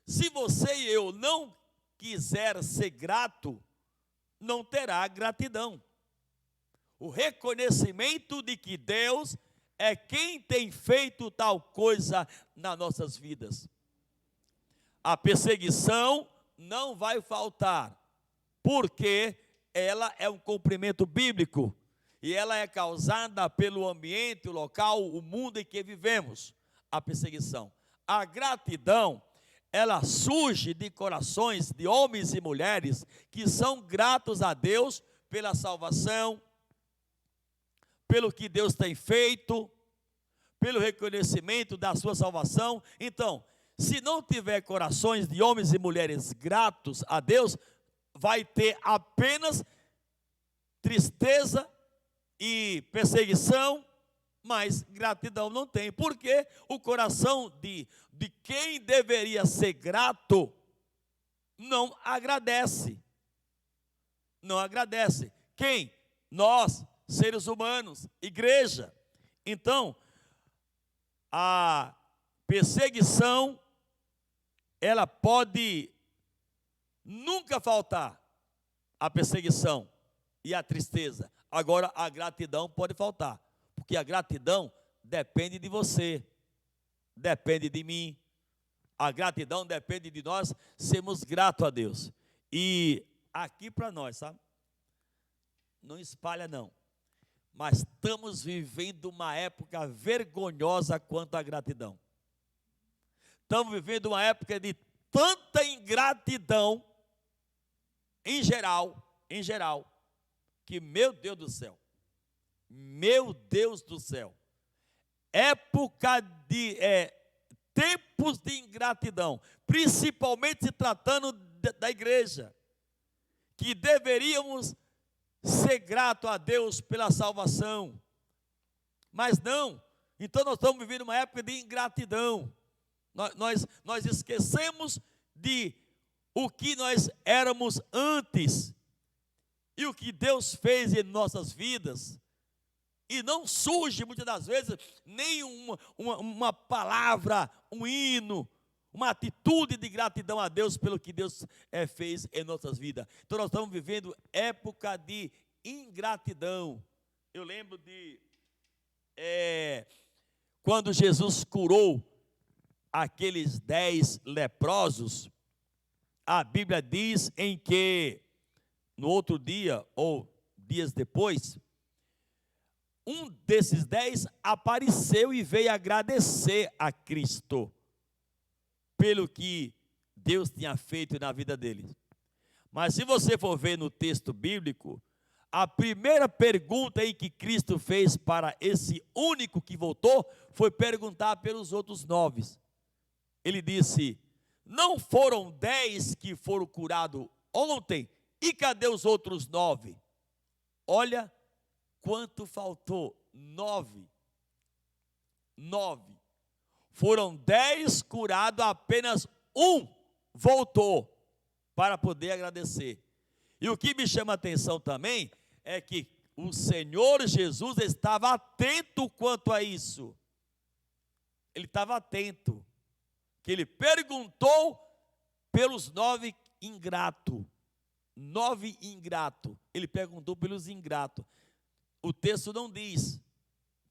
Se você e eu não quiser ser grato, não terá gratidão. O reconhecimento de que Deus é quem tem feito tal coisa nas nossas vidas. A perseguição não vai faltar, porque ela é um cumprimento bíblico e ela é causada pelo ambiente, o local, o mundo em que vivemos. A perseguição. A gratidão, ela surge de corações de homens e mulheres que são gratos a Deus pela salvação, pelo que Deus tem feito, pelo reconhecimento da sua salvação. Então, se não tiver corações de homens e mulheres gratos a Deus, vai ter apenas tristeza e perseguição, mas gratidão não tem. Porque o coração de quem deveria ser grato não agradece. Não agradece. Quem? Nós, seres humanos, igreja. Então, a perseguição, ela pode nunca faltar, a perseguição e a tristeza. Agora, a gratidão pode faltar, porque a gratidão depende de você, depende de mim. A gratidão depende de nós sermos gratos a Deus. E aqui para nós, sabe? Não espalha não. Mas estamos vivendo uma época vergonhosa quanto à gratidão. Estamos vivendo uma época de tanta ingratidão, em geral, que meu Deus do céu, época de tempos de ingratidão, principalmente se tratando da igreja, que deveríamos ser grato a Deus pela salvação, mas não. Então nós estamos vivendo uma época de ingratidão. Nós esquecemos de o que nós éramos antes e o que Deus fez em nossas vidas, e não surge muitas das vezes nem uma palavra, um hino, uma atitude de gratidão a Deus pelo que Deus fez em nossas vidas. Então nós estamos vivendo época de ingratidão. Eu lembro de quando Jesus curou aqueles 10 leprosos, a Bíblia diz em que no outro dia, ou dias depois, um desses 10 apareceu e veio agradecer a Cristo pelo que Deus tinha feito na vida deles. Mas se você for ver no texto bíblico, a primeira pergunta aí que Cristo fez para esse único que voltou foi perguntar pelos outros 9. Ele disse: não foram 10 que foram curados ontem? E cadê os outros 9? Olha quanto faltou: 9. 9. Foram 10 curados, apenas um voltou para poder agradecer. E o que me chama a atenção também é que o Senhor Jesus estava atento quanto a isso. Ele estava atento, que ele perguntou pelos 9 ingratos. 9 ingratos. Ele perguntou pelos ingratos. O texto não diz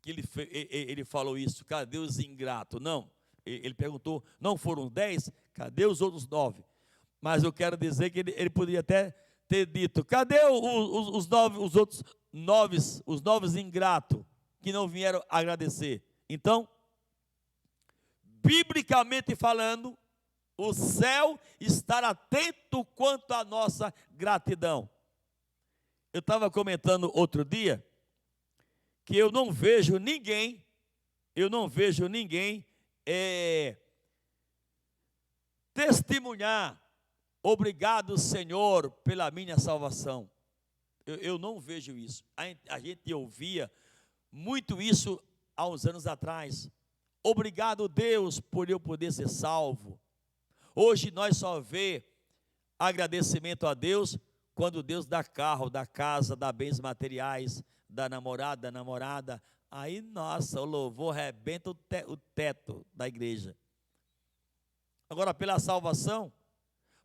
que ele falou isso: cadê os ingratos? Não. Ele perguntou: não foram 10? Cadê os outros 9? Mas eu quero dizer que ele poderia até ter dito: cadê os outros 9, os 9 ingratos que não vieram agradecer? Então, biblicamente falando, o céu está atento quanto à nossa gratidão. Eu estava comentando outro dia que eu não vejo ninguém testemunhar: obrigado, Senhor, pela minha salvação. Eu não vejo isso. A gente ouvia muito isso há uns anos atrás: obrigado, Deus, por eu poder ser salvo. Hoje nós só vê agradecimento a Deus quando Deus dá carro, dá casa, dá bens materiais, dá namorada. Aí, nossa, o louvor arrebenta o teto da igreja. Agora, pela salvação,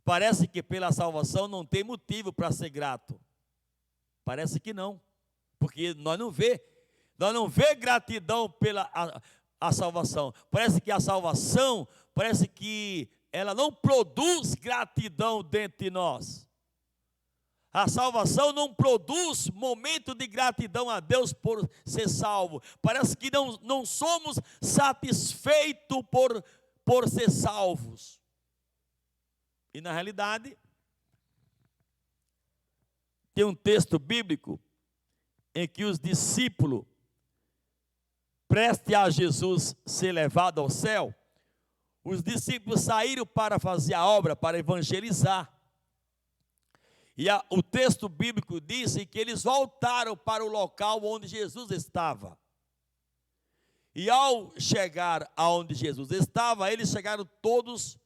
parece que pela salvação não tem motivo para ser grato. Parece que não, porque nós não vê gratidão pela a salvação. Parece que a salvação, parece que ela não produz gratidão dentro de nós. A salvação não produz momento de gratidão a Deus por ser salvo. Parece que não somos satisfeitos por ser salvos. E na realidade, tem um texto bíblico em que os discípulos, prestes a Jesus ser levado ao céu, os discípulos saíram para fazer a obra, para evangelizar. E o texto bíblico diz que eles voltaram para o local onde Jesus estava. E ao chegar aonde Jesus estava, eles chegaram todos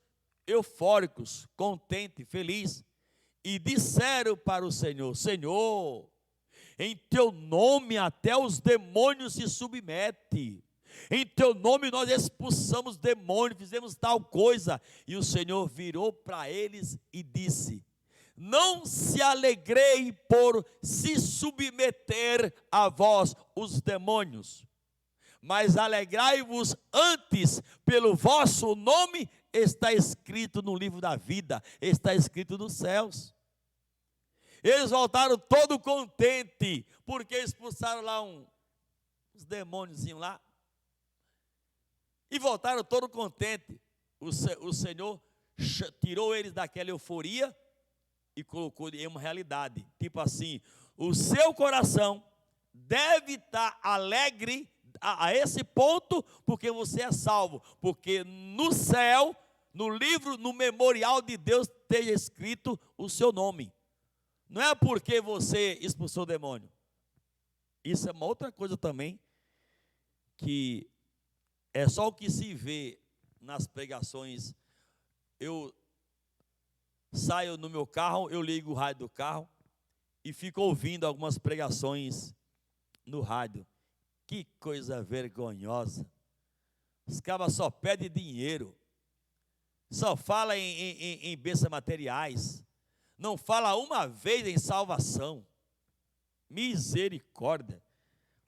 eufóricos, contentes, felizes, e disseram para o Senhor: Senhor, em teu nome até os demônios se submetem. Em teu nome nós expulsamos demônios, fizemos tal coisa. E o Senhor virou para eles e disse: não se alegrei por se submeter a vós os demônios, mas alegrai-vos antes, pelo vosso nome está escrito no livro da vida, está escrito nos céus. Eles voltaram todo contente, porque expulsaram lá uns demôniozinhos lá, e voltaram todo contente. O Senhor tirou eles daquela euforia e colocou em uma realidade, tipo assim: o seu coração deve estar alegre a esse ponto, porque você é salvo, porque no céu, no livro, no memorial de Deus, esteja escrito o seu nome. Não é porque você expulsou o demônio. Isso é uma outra coisa também, que é só o que se vê nas pregações. Eu saio no meu carro, eu ligo o rádio do carro e fico ouvindo algumas pregações no rádio. Que coisa vergonhosa. Os cabas só pedem dinheiro, só fala em bênçãos materiais, não fala uma vez em salvação. Misericórdia.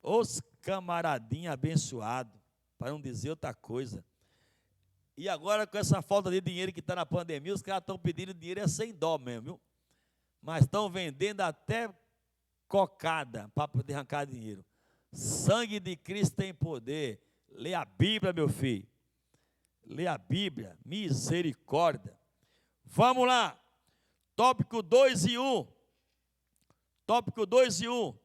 Os camaradinhos abençoados, para não dizer outra coisa. E agora, com essa falta de dinheiro que está na pandemia, os caras estão pedindo dinheiro sem dó mesmo, viu? Mas estão vendendo até cocada para poder arrancar dinheiro. Sangue de Cristo tem poder. Lê a Bíblia, meu filho. Lê a Bíblia. Misericórdia. Vamos lá. Tópico 2 e 1. Tópico 2 e 1.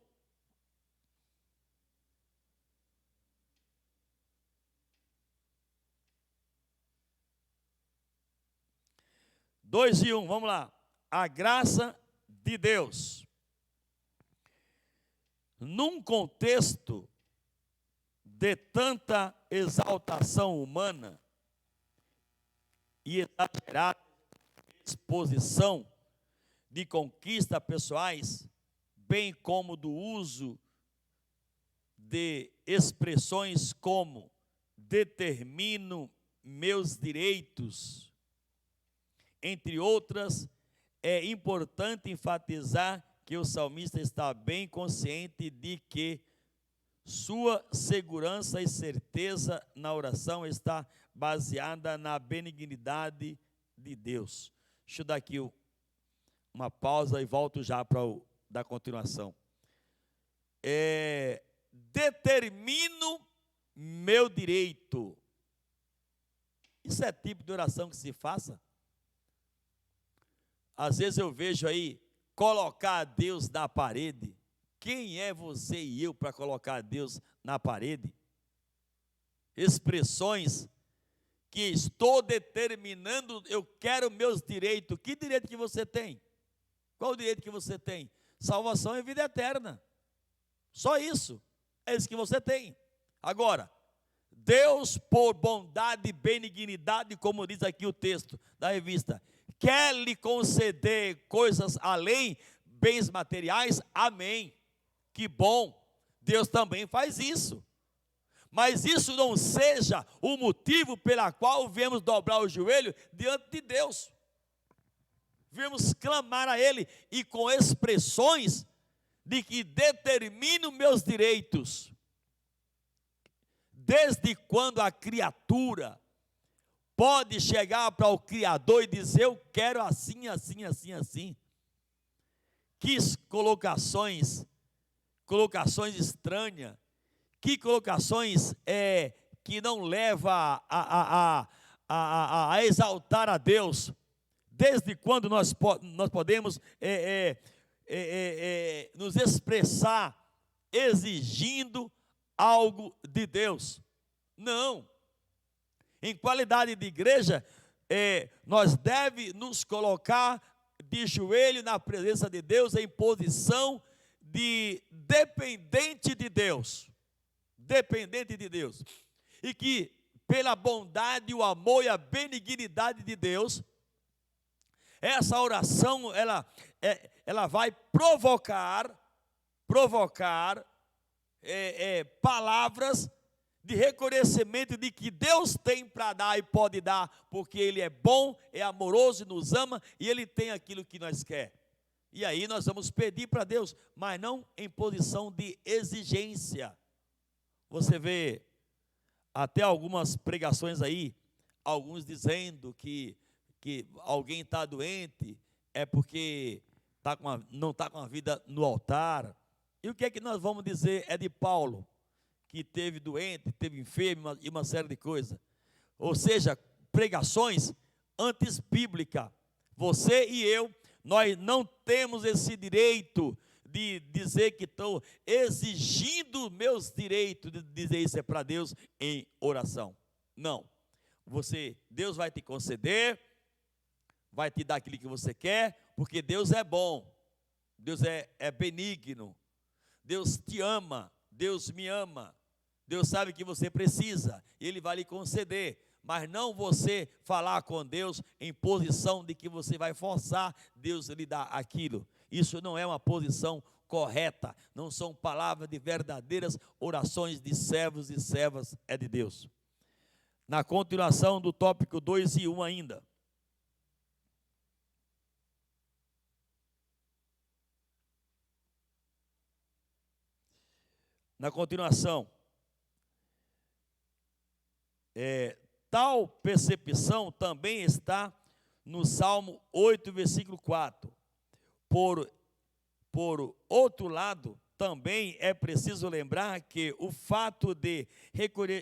Dois e 1, vamos lá. A graça de Deus. Num contexto de tanta exaltação humana e exagerada exposição de conquistas pessoais, bem como do uso de expressões como determino meus direitos, entre outras, é importante enfatizar que o salmista está bem consciente de que sua segurança e certeza na oração está baseada na benignidade de Deus. Deixa eu dar aqui uma pausa e volto já para dar continuação. Determino meu direito. Isso é tipo de oração que se faça? Às vezes eu vejo aí, colocar Deus na parede. Quem é você e eu para colocar Deus na parede? Expressões que estou determinando, eu quero meus direitos. Que direito que você tem? Qual o direito que você tem? Salvação e vida eterna. Só isso. É isso que você tem. Agora, Deus, por bondade e benignidade, como diz aqui o texto da revista, quer lhe conceder coisas além, bens materiais, amém. Que bom, Deus também faz isso. Mas isso não seja o motivo pela qual viemos dobrar o joelho diante de Deus. Viemos clamar a Ele e com expressões de que determino meus direitos. Desde quando a criatura pode chegar para o Criador e dizer, eu quero assim, assim, assim, assim. Que colocações estranhas, que colocações que não levam a exaltar a Deus. Desde quando nós podemos nos expressar exigindo algo de Deus? Não. Em qualidade de igreja, nós devemos nos colocar de joelho na presença de Deus, em posição de dependente de Deus. Dependente de Deus. E que pela bondade, o amor e a benignidade de Deus, essa oração, ela vai provocar palavras de reconhecimento de que Deus tem para dar e pode dar, porque Ele é bom, é amoroso e nos ama, e Ele tem aquilo que nós quer. E aí nós vamos pedir para Deus, mas não em posição de exigência. Você vê até algumas pregações aí, alguns dizendo que alguém está doente, é porque não está com a vida no altar. E o que é que nós vamos dizer é de Paulo, que teve doente, teve enfermo e uma série de coisas. Ou seja, pregações antibíblicas. Você e eu, nós não temos esse direito de dizer que estão exigindo meus direitos, de dizer isso é para Deus em oração. Não. Deus vai te conceder, vai te dar aquilo que você quer, porque Deus é bom, Deus é benigno, Deus te ama, Deus me ama, Deus sabe que você precisa, e Ele vai lhe conceder, mas não você falar com Deus em posição de que você vai forçar Deus a lhe dar aquilo. Isso não é uma posição correta, não são palavras de verdadeiras orações de servos e servas, é de Deus. Na continuação do tópico 2 e 1 ainda. Na continuação, tal percepção também está no Salmo 8, versículo 4. Por outro lado, também é preciso lembrar que o fato de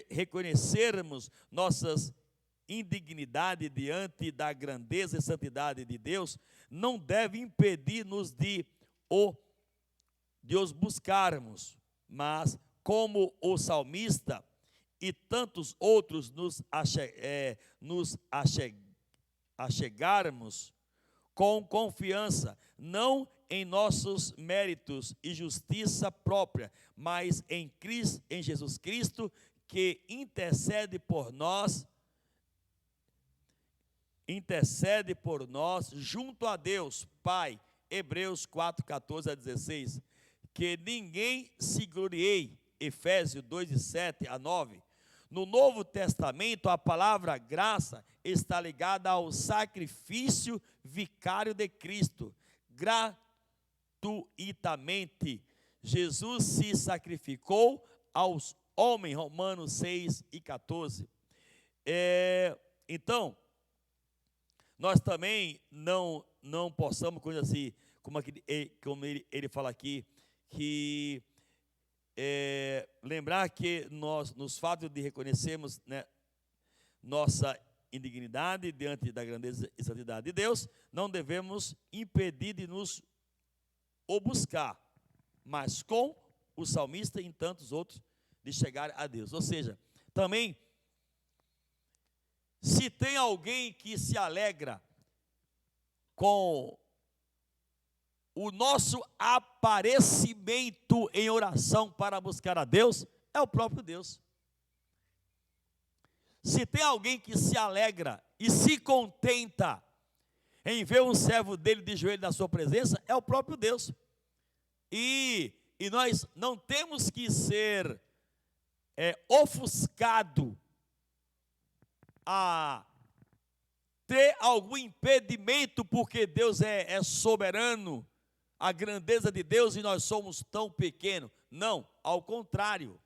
reconhecermos nossas indignidade diante da grandeza e santidade de Deus não deve impedir-nos de os buscarmos, mas como o salmista e tantos outros achegarmos com confiança, não em nossos méritos e justiça própria, mas em Jesus Cristo, que intercede por nós junto a Deus Pai. Hebreus 4, 14 a 16. Que ninguém se glorie, Efésios 2, de 7 a 9. No Novo Testamento, a palavra graça está ligada ao sacrifício vicário de Cristo. Gratuitamente, Jesus se sacrificou aos homens, Romanos 6 e 14. Então, nós também não possamos, coisa assim, como ele fala aqui, que lembrar que nós, nos fatos de reconhecermos, né, nossa indignidade diante da grandeza e santidade de Deus, não devemos impedir de nos o buscar, mas com o salmista e tantos outros de chegar a Deus. Ou seja, também, se tem alguém que se alegra com o nosso aparecimento em oração para buscar a Deus, é o próprio Deus. Se tem alguém que se alegra e se contenta em ver um servo dele de joelho na sua presença, é o próprio Deus. E nós não temos que ser ofuscado a ter algum impedimento, porque Deus é soberano, a grandeza de Deus, e nós somos tão pequenos. Não, ao contrário.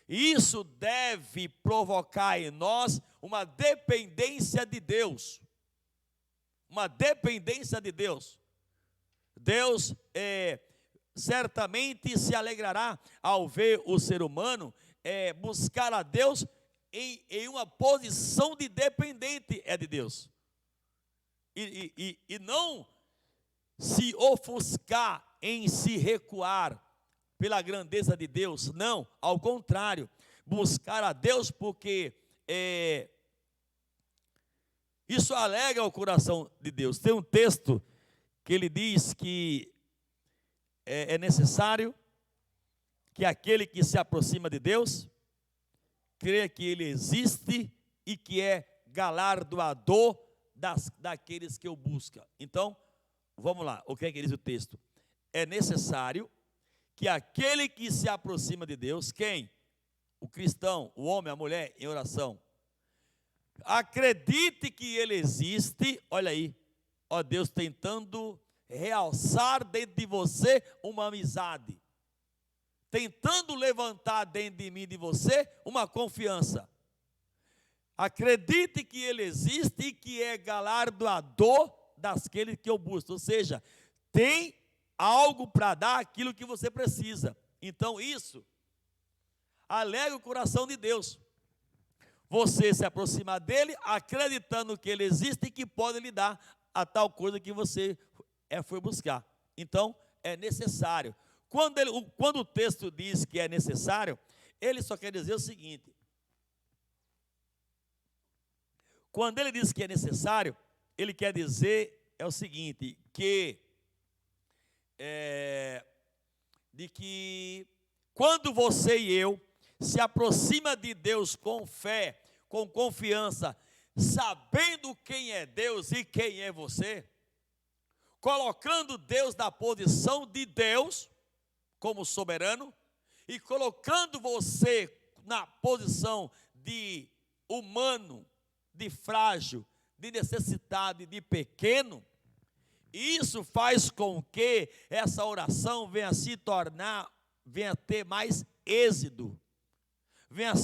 Isso deve provocar em nós uma dependência de Deus. Uma dependência de Deus. Deus certamente se alegrará ao ver o ser humano buscar a Deus em uma posição de dependente de Deus. E não se ofuscar em se recuar pela grandeza de Deus. Não, ao contrário, buscar a Deus, porque isso alegra o coração de Deus. Tem um texto que ele diz que é necessário que aquele que se aproxima de Deus crê que Ele existe e que é galardoador daqueles que o buscam. Então, vamos lá, o que é que diz o texto? É necessário que aquele que se aproxima de Deus, quem? O cristão, o homem, a mulher, em oração, acredite que Ele existe. Olha aí, ó Deus tentando realçar dentro de você uma amizade, tentando levantar dentro de mim e de você uma confiança. Acredite que Ele existe e que é galardoador daqueles que o buscam. Ou seja, tem algo para dar aquilo que você precisa. Então isso alegra o coração de Deus. Você se aproximar dEle, acreditando que Ele existe e que pode lhe dar a tal coisa que você foi buscar. Então, é necessário. Quando o texto diz que é necessário, ele só quer dizer o seguinte: quando ele diz que é necessário, ele quer dizer o seguinte, que quando você e eu se aproxima de Deus com fé, com confiança, sabendo quem é Deus e quem é você, colocando Deus na posição de Deus como soberano e colocando você na posição de humano, de frágil, de necessitado, de pequeno, isso faz com que essa oração venha a ter mais êxito, venha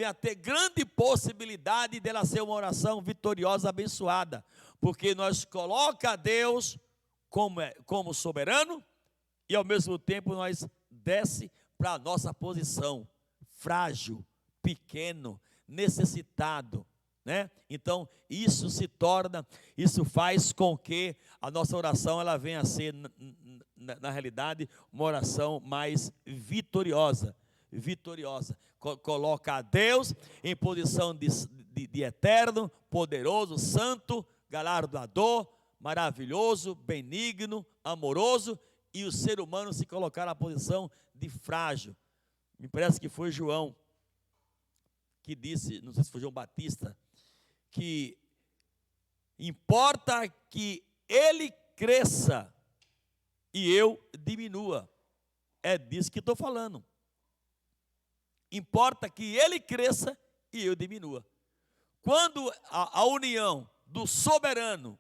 a ter grande possibilidade dela ser uma oração vitoriosa, abençoada, porque nós coloca Deus como soberano e ao mesmo tempo nós desce para a nossa posição frágil, pequeno, necessitado. né? Então, isso faz com que a nossa oração ela venha a ser, na realidade, uma oração mais vitoriosa. Coloca a Deus em posição de eterno, poderoso, santo, galardoador, maravilhoso, benigno, amoroso, e o ser humano se colocar na posição de frágil. Me parece que foi João que disse, não sei se foi João Batista, que importa que ele cresça e eu diminua. É disso que estou falando. Importa que ele cresça e eu diminua. Quando a união do soberano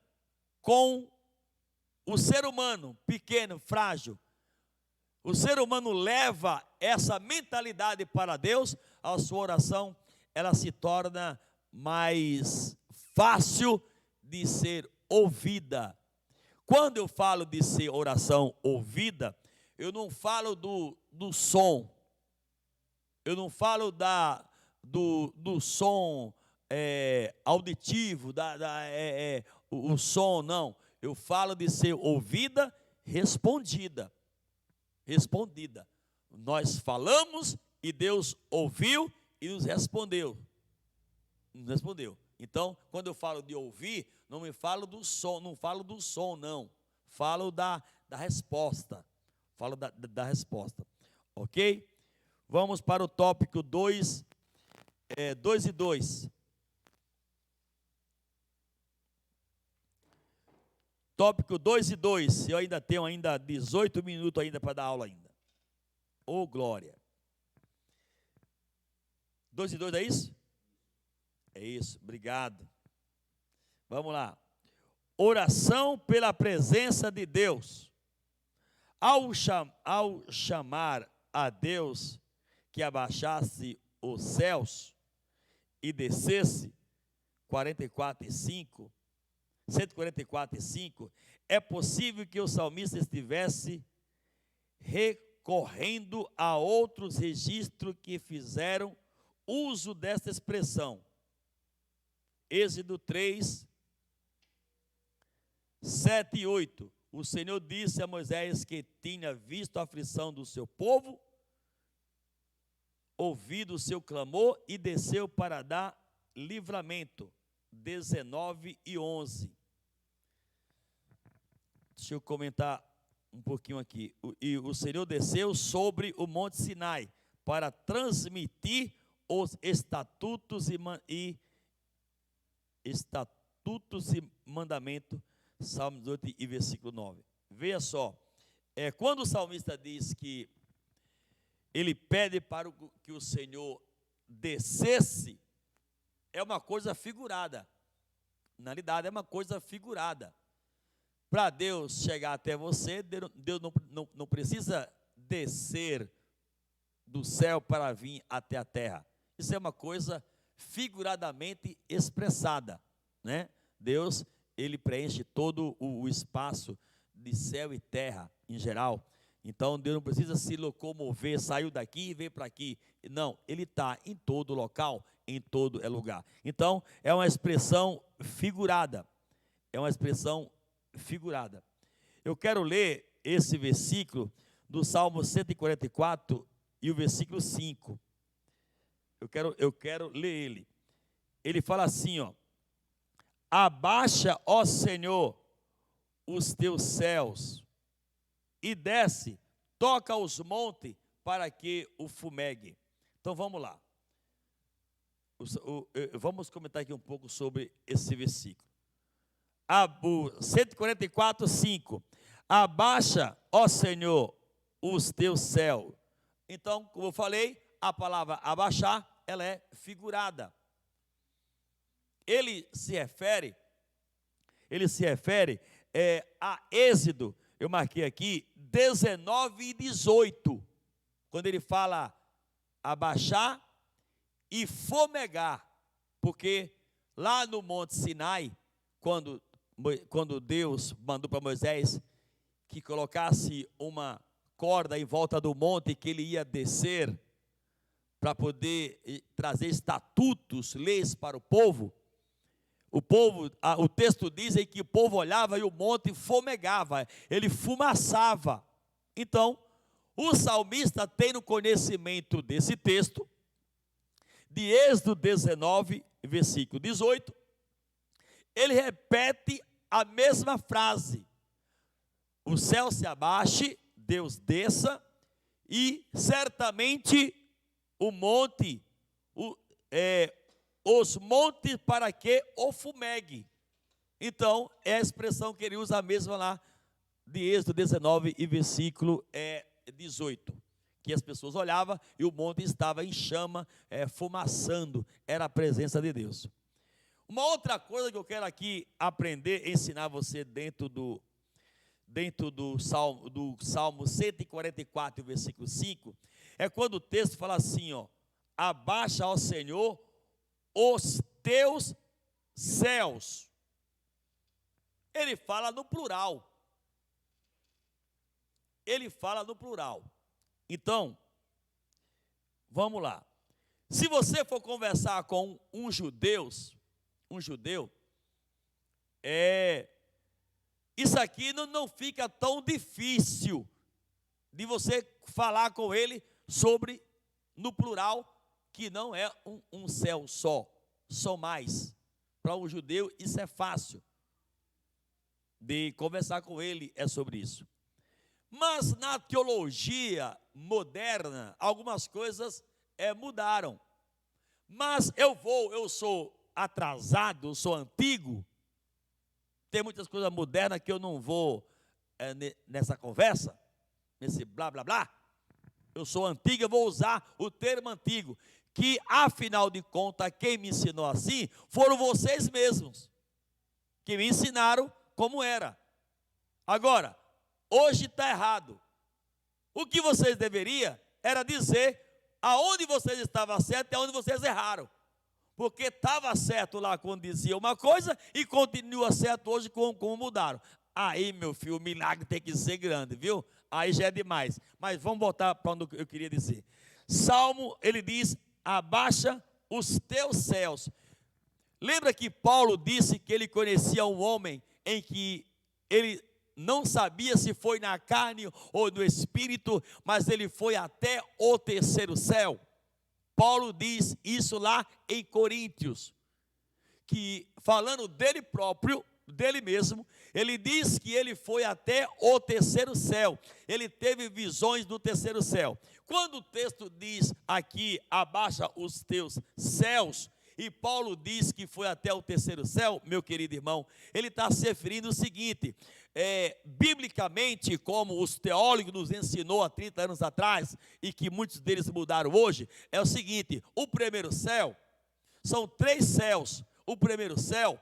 com o ser humano pequeno, frágil, o ser humano leva essa mentalidade para Deus, a sua oração ela se torna mais fácil de ser ouvida. Quando eu falo de ser oração ouvida, eu não falo do som, eu não falo do som auditivo, o som, não. Eu falo de ser ouvida, respondida. Nós falamos e Deus ouviu e nos respondeu. Então, quando eu falo de ouvir, não me falo do som, não. Falo da resposta. Falo da resposta. Ok? Vamos para o tópico 2 e 2. Tópico 2 e 2. Eu ainda tenho 18 minutos ainda para dar aula ainda. Ô, glória. 2 e 2 é isso? É isso, obrigado. Vamos lá. Oração pela presença de Deus. Ao chamar a Deus que abaixasse os céus e descesse, 144:5, é possível que o salmista estivesse recorrendo a outros registros que fizeram uso desta expressão. Êxodo 3, 7 e 8. O Senhor disse a Moisés que tinha visto a aflição do seu povo, ouvido o seu clamor e desceu para dar livramento. 19 e 11. Deixa eu comentar um pouquinho aqui. E o Senhor desceu sobre o monte Sinai para transmitir os estatutos e mandamentos. Salmo 18 e versículo 9. Veja só, quando o salmista diz que ele pede para que o Senhor descesse, é uma coisa figurada. Na realidade, é uma coisa figurada. Para Deus chegar até você, Deus não precisa descer do céu para vir até a terra. Isso é uma coisa figuradamente expressada, né? Deus, ele preenche todo o espaço de céu e terra em geral. Então, Deus não precisa se locomover, saiu daqui e veio para aqui. Não, ele está em todo local, em todo lugar. Então, é uma expressão figurada. Eu quero ler esse versículo do Salmo 144 e o versículo 5. Eu quero ler ele. Ele fala assim, ó: abaixa, ó Senhor, os teus céus, e desce, toca os montes para que o fumegue. Então vamos lá. Vamos comentar aqui um pouco sobre esse versículo. 144, 5. Abaixa, ó Senhor, os teus céus. Então, como eu falei, a palavra abaixar, ela é figurada. Ele se refere a Êxodo, eu marquei aqui, 19 e 18, quando ele fala abaixar e fomegar, porque lá no Monte Sinai, quando Deus mandou para Moisés que colocasse uma corda em volta do monte, que ele ia descer para poder trazer estatutos, leis para o povo, o texto diz aí que o povo olhava e o monte fumegava, ele fumaçava. Então, o salmista, tendo conhecimento desse texto, de Êxodo 19, versículo 18, ele repete a mesma frase: o céu se abaixe, Deus desça, e certamente o monte, os montes para que o fumegue. Então, é a expressão que ele usa a mesma lá de Êxodo 19 e versículo 18. Que as pessoas olhavam e o monte estava em chama, fumaçando, era a presença de Deus. Uma outra coisa que eu quero aqui aprender, ensinar você dentro do Salmo 144, versículo 5, é quando o texto fala assim, ó: abaixa ao Senhor os teus céus. Ele fala no plural. Ele fala no plural. Então, vamos lá. Se você for conversar com um judeu, isso aqui não fica tão difícil de você falar com ele sobre, no plural, que não é um céu só mais. Para um judeu isso é fácil de conversar com ele, é sobre isso. Mas na teologia moderna, algumas coisas mudaram. Mas eu sou atrasado, eu sou antigo, tem muitas coisas modernas que eu não vou nessa conversa, nesse blá blá blá. Eu sou antigo, eu vou usar o termo antigo, que afinal de contas, quem me ensinou assim foram vocês mesmos, que me ensinaram como era. Agora, hoje está errado. O que vocês deveriam era dizer aonde vocês estavam certos e aonde vocês erraram. Porque estava certo lá quando dizia uma coisa e continua certo hoje como mudaram. Aí, meu filho, o milagre tem que ser grande, viu? Aí já é demais. Mas vamos voltar para onde eu queria dizer. Salmo, ele diz: abaixa os teus céus. Lembra que Paulo disse que ele conhecia um homem em que ele não sabia se foi na carne ou no espírito, mas ele foi até o terceiro céu? Paulo diz isso lá em Coríntios, que falando dele próprio, dele mesmo, ele diz que ele foi até o terceiro céu, ele teve visões do terceiro céu. Quando o texto diz aqui, abaixa os teus céus, e Paulo diz que foi até o terceiro céu, meu querido irmão, ele está se referindo ao seguinte: biblicamente, como os teólogos nos ensinou há 30 anos atrás, e que muitos deles mudaram hoje, é o seguinte: o primeiro céu, são 3 céus. O primeiro céu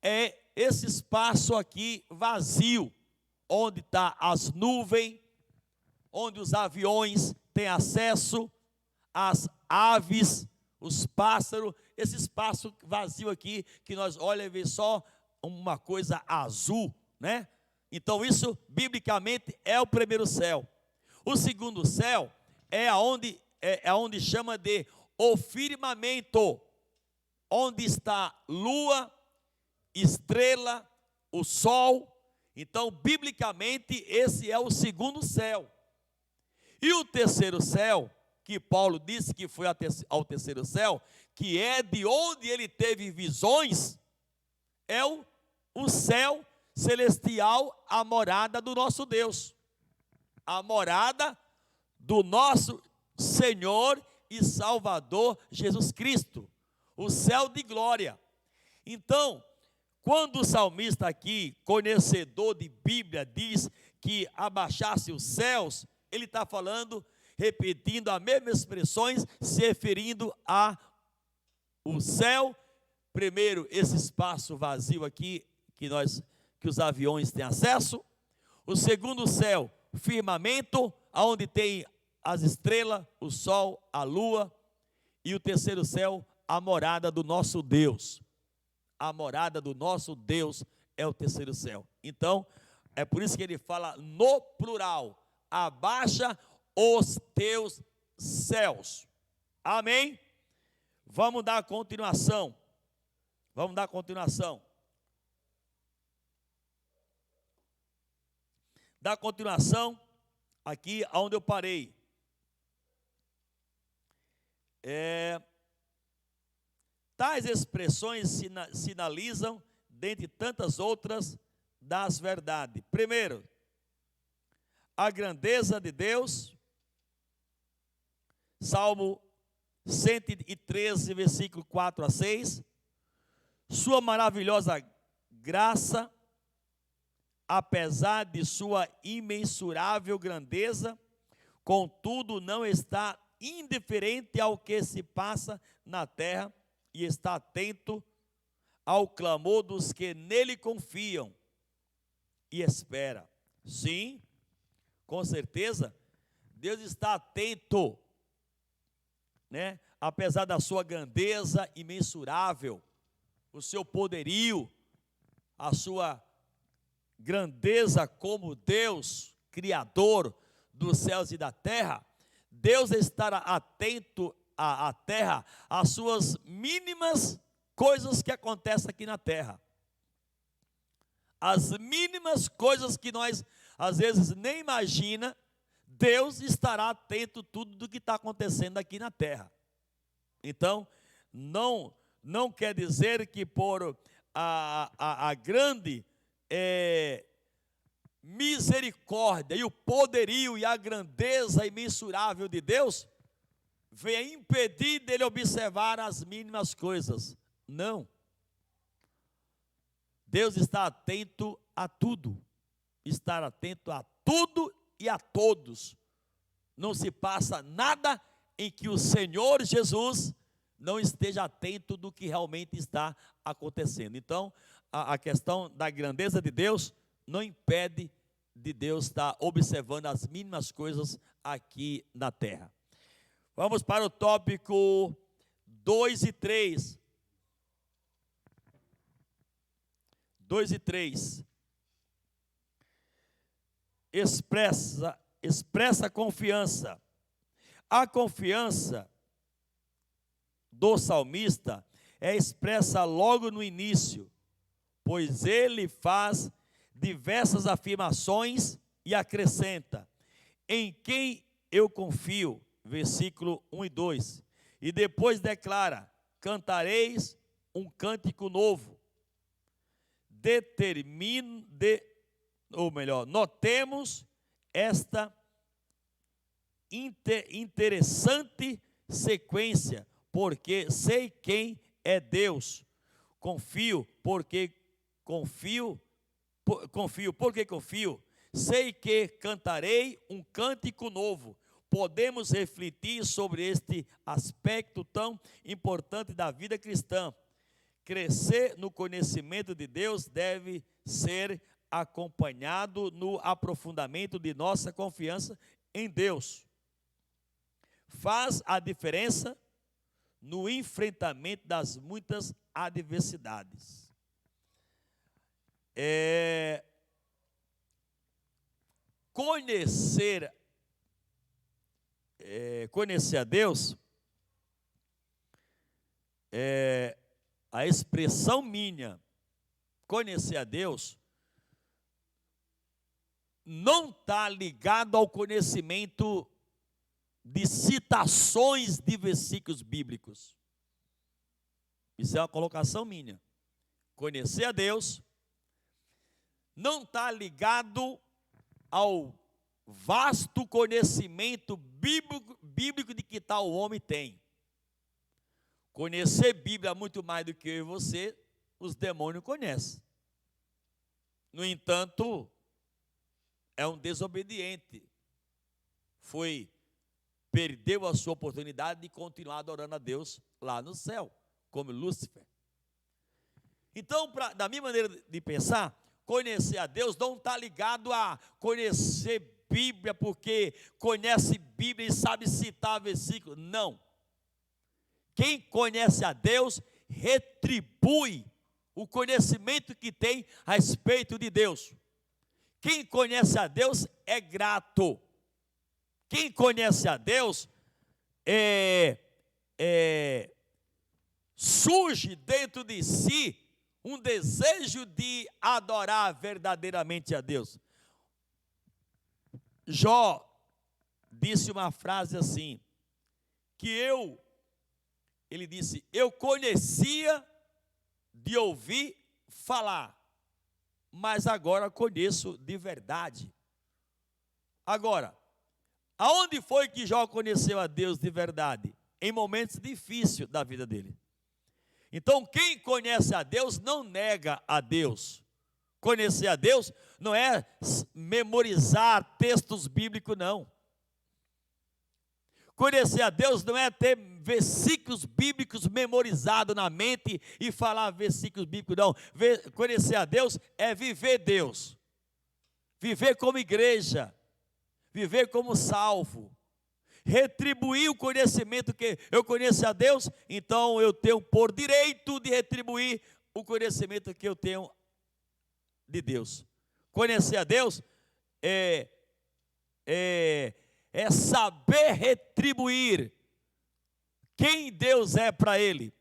é esse espaço aqui vazio, onde está as nuvens, onde os aviões têm acesso, as aves, os pássaros, esse espaço vazio aqui, que nós olhamos e vê só uma coisa azul, né? Então isso, biblicamente, é o primeiro céu. O segundo céu é onde chama de o firmamento, onde está lua, estrela, o sol. Então, biblicamente, esse é o segundo céu. E o terceiro céu, que Paulo disse que foi ao terceiro céu, que é de onde ele teve visões, é o céu celestial, a morada do nosso Deus, a morada do nosso Senhor e Salvador Jesus Cristo, o céu de glória. Então, quando o salmista aqui, conhecedor de Bíblia, diz que abaixasse os céus, ele está falando, repetindo as mesmas expressões, se referindo a o céu, primeiro esse espaço vazio aqui, que os aviões têm acesso. O segundo céu, firmamento, onde tem as estrelas, o sol, a lua. E o terceiro céu, a morada do nosso Deus. A morada do nosso Deus é o terceiro céu. Então, é por isso que ele fala no plural: abaixa os teus céus. Amém? Vamos dar continuação. Vamos dar continuação. Dar continuação aqui onde eu parei. Tais expressões sinalizam, dentre tantas outras, das verdades. Primeiro, a grandeza de Deus. Salmo 113, versículo 4 a 6. Sua maravilhosa graça, apesar de sua imensurável grandeza, contudo não está indiferente ao que se passa na terra e está atento ao clamor dos que nele confiam e espera. Sim, com certeza, Deus está atento, né? Apesar da sua grandeza imensurável, o seu poderio, a sua grandeza como Deus, Criador dos céus e da terra, Deus estará atento à terra, às suas mínimas coisas que acontecem aqui na terra. As mínimas coisas que nós, às vezes, nem imagina, Deus estará atento a tudo do que está acontecendo aqui na terra. Então, não quer dizer que por a grande misericórdia e o poderio e a grandeza imensurável de Deus venha impedir dele observar as mínimas coisas. Não. Deus está atento a tudo. Estar atento a tudo e a todos. Não se passa nada em que o Senhor Jesus não esteja atento do que realmente está acontecendo. Então, a questão da grandeza de Deus não impede de Deus estar observando as mínimas coisas aqui na terra. Vamos para o tópico 2 e 3. 2 e 3. Expressa confiança. A confiança do salmista é expressa logo no início, pois ele faz diversas afirmações e acrescenta: em quem eu confio, versículo 1 e 2. E depois declara: cantareis um cântico novo. Notemos esta interessante sequência, porque sei quem é Deus. Confio porque confio. Sei que cantarei um cântico novo. Podemos refletir sobre este aspecto tão importante da vida cristã. Crescer no conhecimento de Deus deve ser acompanhado no aprofundamento de nossa confiança em Deus. Faz a diferença no enfrentamento das muitas adversidades. Conhecer a Deus a expressão minha, conhecer a Deus, não está ligado ao conhecimento de citações de versículos bíblicos. Isso é uma colocação minha. Conhecer a Deus não está ligado ao vasto conhecimento bíblico de que tal homem tem. Conhecer Bíblia muito mais do que eu e você, os demônios conhecem. No entanto, é um desobediente. Perdeu a sua oportunidade de continuar adorando a Deus lá no céu, como Lúcifer. Então, da minha maneira de pensar, conhecer a Deus não está ligado a conhecer Bíblia, porque conhece Bíblia e sabe citar versículos. Não. Quem conhece a Deus, retribui o conhecimento que tem a respeito de Deus. Quem conhece a Deus é grato. Quem conhece a Deus surge dentro de si um desejo de adorar verdadeiramente a Deus. Jó disse uma frase assim, ele disse, eu conhecia de ouvir falar, mas agora conheço de verdade. Agora, aonde foi que Jó conheceu a Deus de verdade? Em momentos difíceis da vida dele. Então, quem conhece a Deus não nega a Deus. Conhecer a Deus não é memorizar textos bíblicos, não. Conhecer a Deus não é ter versículos bíblicos memorizados na mente e falar versículos bíblicos, não. Conhecer a Deus é viver Deus. Viver como igreja. Viver como salvo. Retribuir o conhecimento que eu conheço a Deus, então eu tenho por direito de retribuir o conhecimento que eu tenho de Deus. Conhecer a Deus é saber retribuir quem Deus é para ele.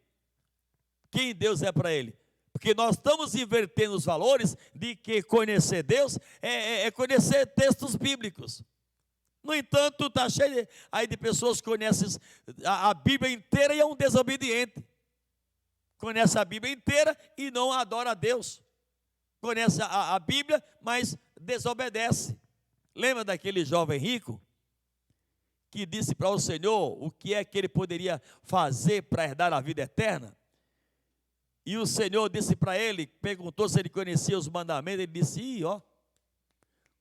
Quem Deus é para ele. Porque nós estamos invertendo os valores de que conhecer Deus é conhecer textos bíblicos. No entanto, está cheio aí de pessoas que conhecem a Bíblia inteira e é um desobediente. Conhece a Bíblia inteira e não adora a Deus. Conhece a Bíblia, mas desobedece. Lembra daquele jovem rico que disse para o Senhor o que é que ele poderia fazer para herdar a vida eterna? E o Senhor disse para ele, perguntou se ele conhecia os mandamentos, ele disse,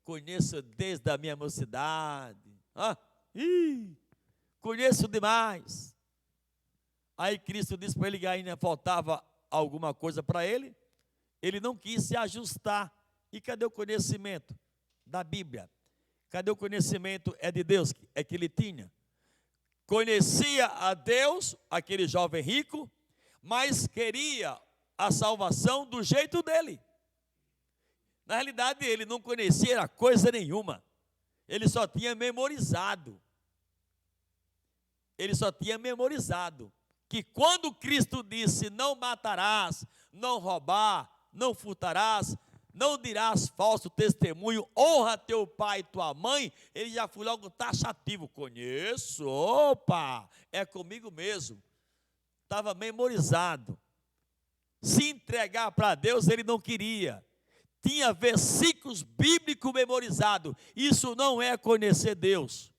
conheço desde a minha mocidade. Conheço demais. Aí Cristo disse para ele que ainda faltava alguma coisa para ele. Ele não quis se ajustar. E cadê o conhecimento da Bíblia? Cadê o conhecimento de Deus que ele tinha? Conhecia a Deus, aquele jovem rico, mas queria a salvação do jeito dele. Na realidade, ele não conhecia coisa nenhuma. Ele só tinha memorizado. Ele só tinha memorizado que quando Cristo disse, não matarás, não roubar, não furtarás, não dirás falso testemunho, honra teu pai e tua mãe, ele já foi logo taxativo. Conheço, opa, é comigo mesmo. Estava memorizado. Se entregar para Deus, ele não queria. Tinha versículos bíblicos memorizados. Isso não é conhecer Deus.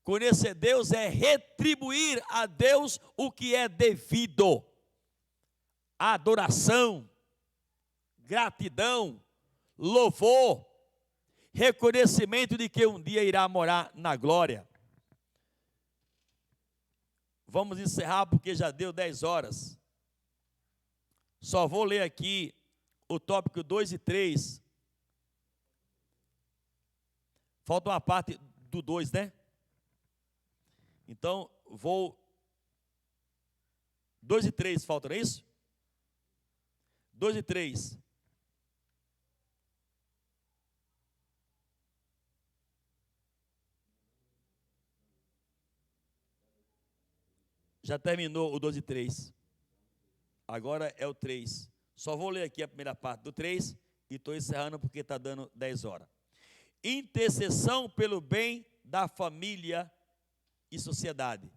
Conhecer Deus é retribuir a Deus o que é devido. Adoração, gratidão, louvor, reconhecimento de que um dia irá morar na glória. Vamos encerrar porque já deu 10 horas. Só vou ler aqui o tópico 2 e 3. Falta uma parte do 2, né? Então, 2 e 3 faltam, não é isso? 2 e 3. Já terminou o 2 e 3. Agora é o 3. Só vou ler aqui a primeira parte do 3 e estou encerrando porque está dando 10 horas. Intercessão pelo bem da família e sociedade.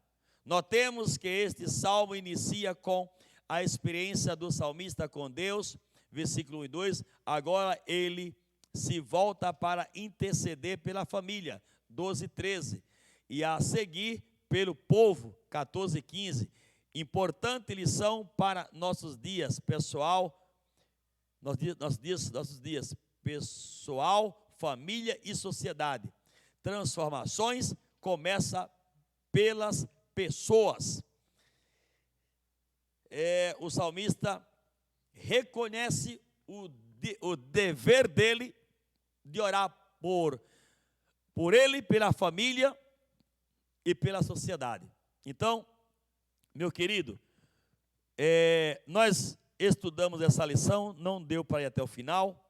Notemos que este salmo inicia com a experiência do salmista com Deus, versículo 1 e 2. Agora ele se volta para interceder pela família, 12 e 13. E a seguir pelo povo, 14 e 15. Importante lição para nossos dias, pessoal, nossos dias, pessoal, família e sociedade. Transformações começam pelas pessoas. O salmista reconhece o dever dele de orar por ele, pela família e pela sociedade. Então, meu querido, nós estudamos essa lição, não deu para ir até o final.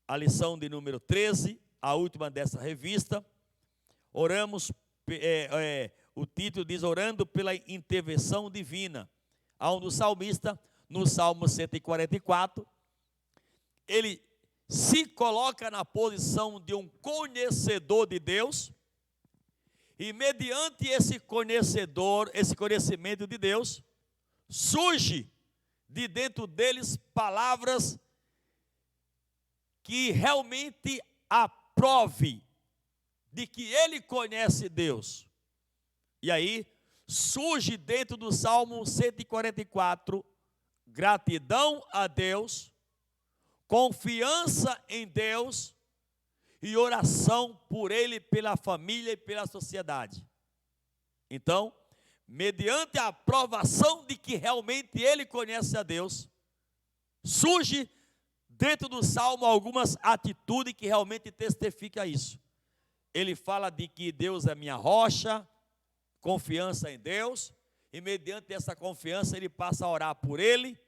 A lição de número 13, a última dessa revista. Oramos, o título diz Orando pela Intervenção Divina, onde o salmista, no Salmo 144, ele se coloca na posição de um conhecedor de Deus, e mediante esse conhecimento de Deus, surge de dentro deles palavras que realmente aprove de que ele conhece Deus. E aí surge dentro do Salmo 144, gratidão a Deus, confiança em Deus e oração por ele, pela família e pela sociedade. Então, mediante a aprovação de que realmente ele conhece a Deus, surge dentro do Salmo algumas atitudes que realmente testificam isso. Ele fala de que Deus é minha rocha, confiança em Deus, e mediante essa confiança ele passa a orar por ele,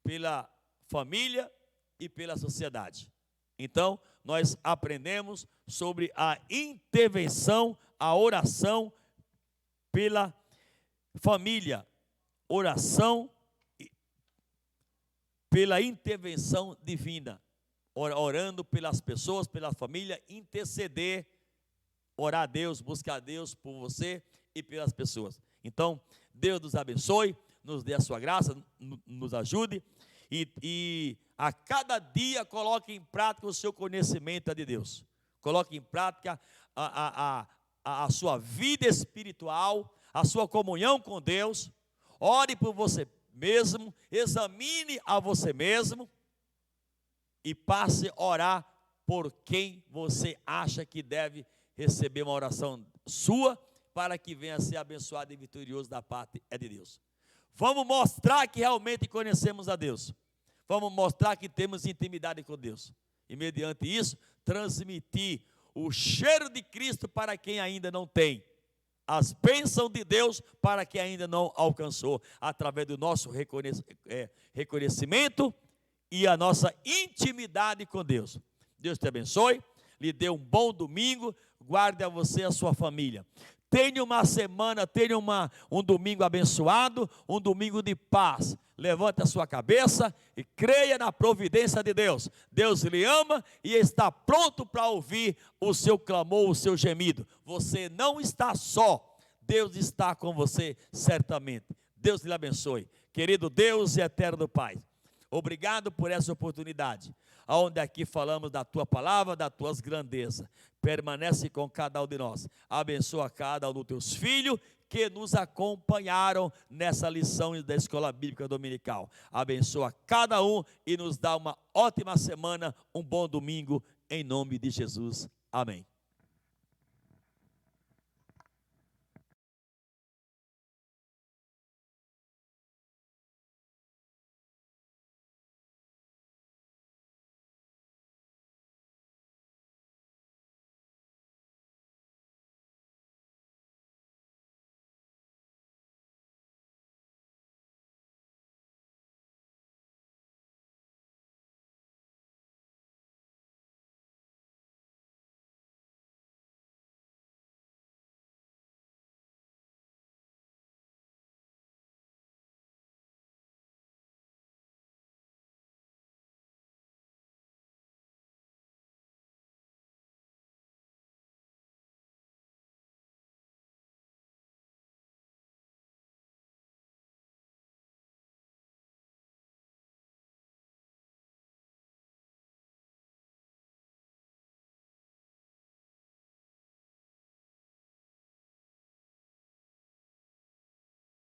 pela família e pela sociedade. Então, nós aprendemos sobre a intervenção, a oração pela família, oração pela intervenção divina, orando pelas pessoas, pela família, interceder, orar a Deus, buscar a Deus por você e pelas pessoas. Então, Deus nos abençoe, nos dê a sua graça, nos ajude e a cada dia coloque em prática o seu conhecimento de Deus. Coloque em prática a sua vida espiritual, a sua comunhão com Deus. Ore por você mesmo, examine a você mesmo e passe a orar por quem você acha que deve receber uma oração sua, para que venha a ser abençoado e vitorioso da parte de Deus. Vamos mostrar que realmente conhecemos a Deus. Vamos mostrar que temos intimidade com Deus. E mediante isso, transmitir o cheiro de Cristo para quem ainda não tem. As bênçãos de Deus para quem ainda não alcançou. Através do nosso reconhecimento e a nossa intimidade com Deus. Deus te abençoe. Lhe dê um bom domingo. Guarde a você e a sua família. Tenha uma semana, tenha um domingo abençoado, um domingo de paz. Levante a sua cabeça e creia na providência de Deus. Deus lhe ama e está pronto para ouvir o seu clamor, o seu gemido. Você não está só, Deus está com você certamente. Deus lhe abençoe. Querido Deus e eterno Pai, obrigado por essa oportunidade, onde aqui falamos da Tua palavra, das Tuas grandezas. Permanece com cada um de nós. Abençoa cada um dos Teus filhos que nos acompanharam nessa lição da Escola Bíblica Dominical. Abençoa cada um e nos dá uma ótima semana, um bom domingo, em nome de Jesus. Amém.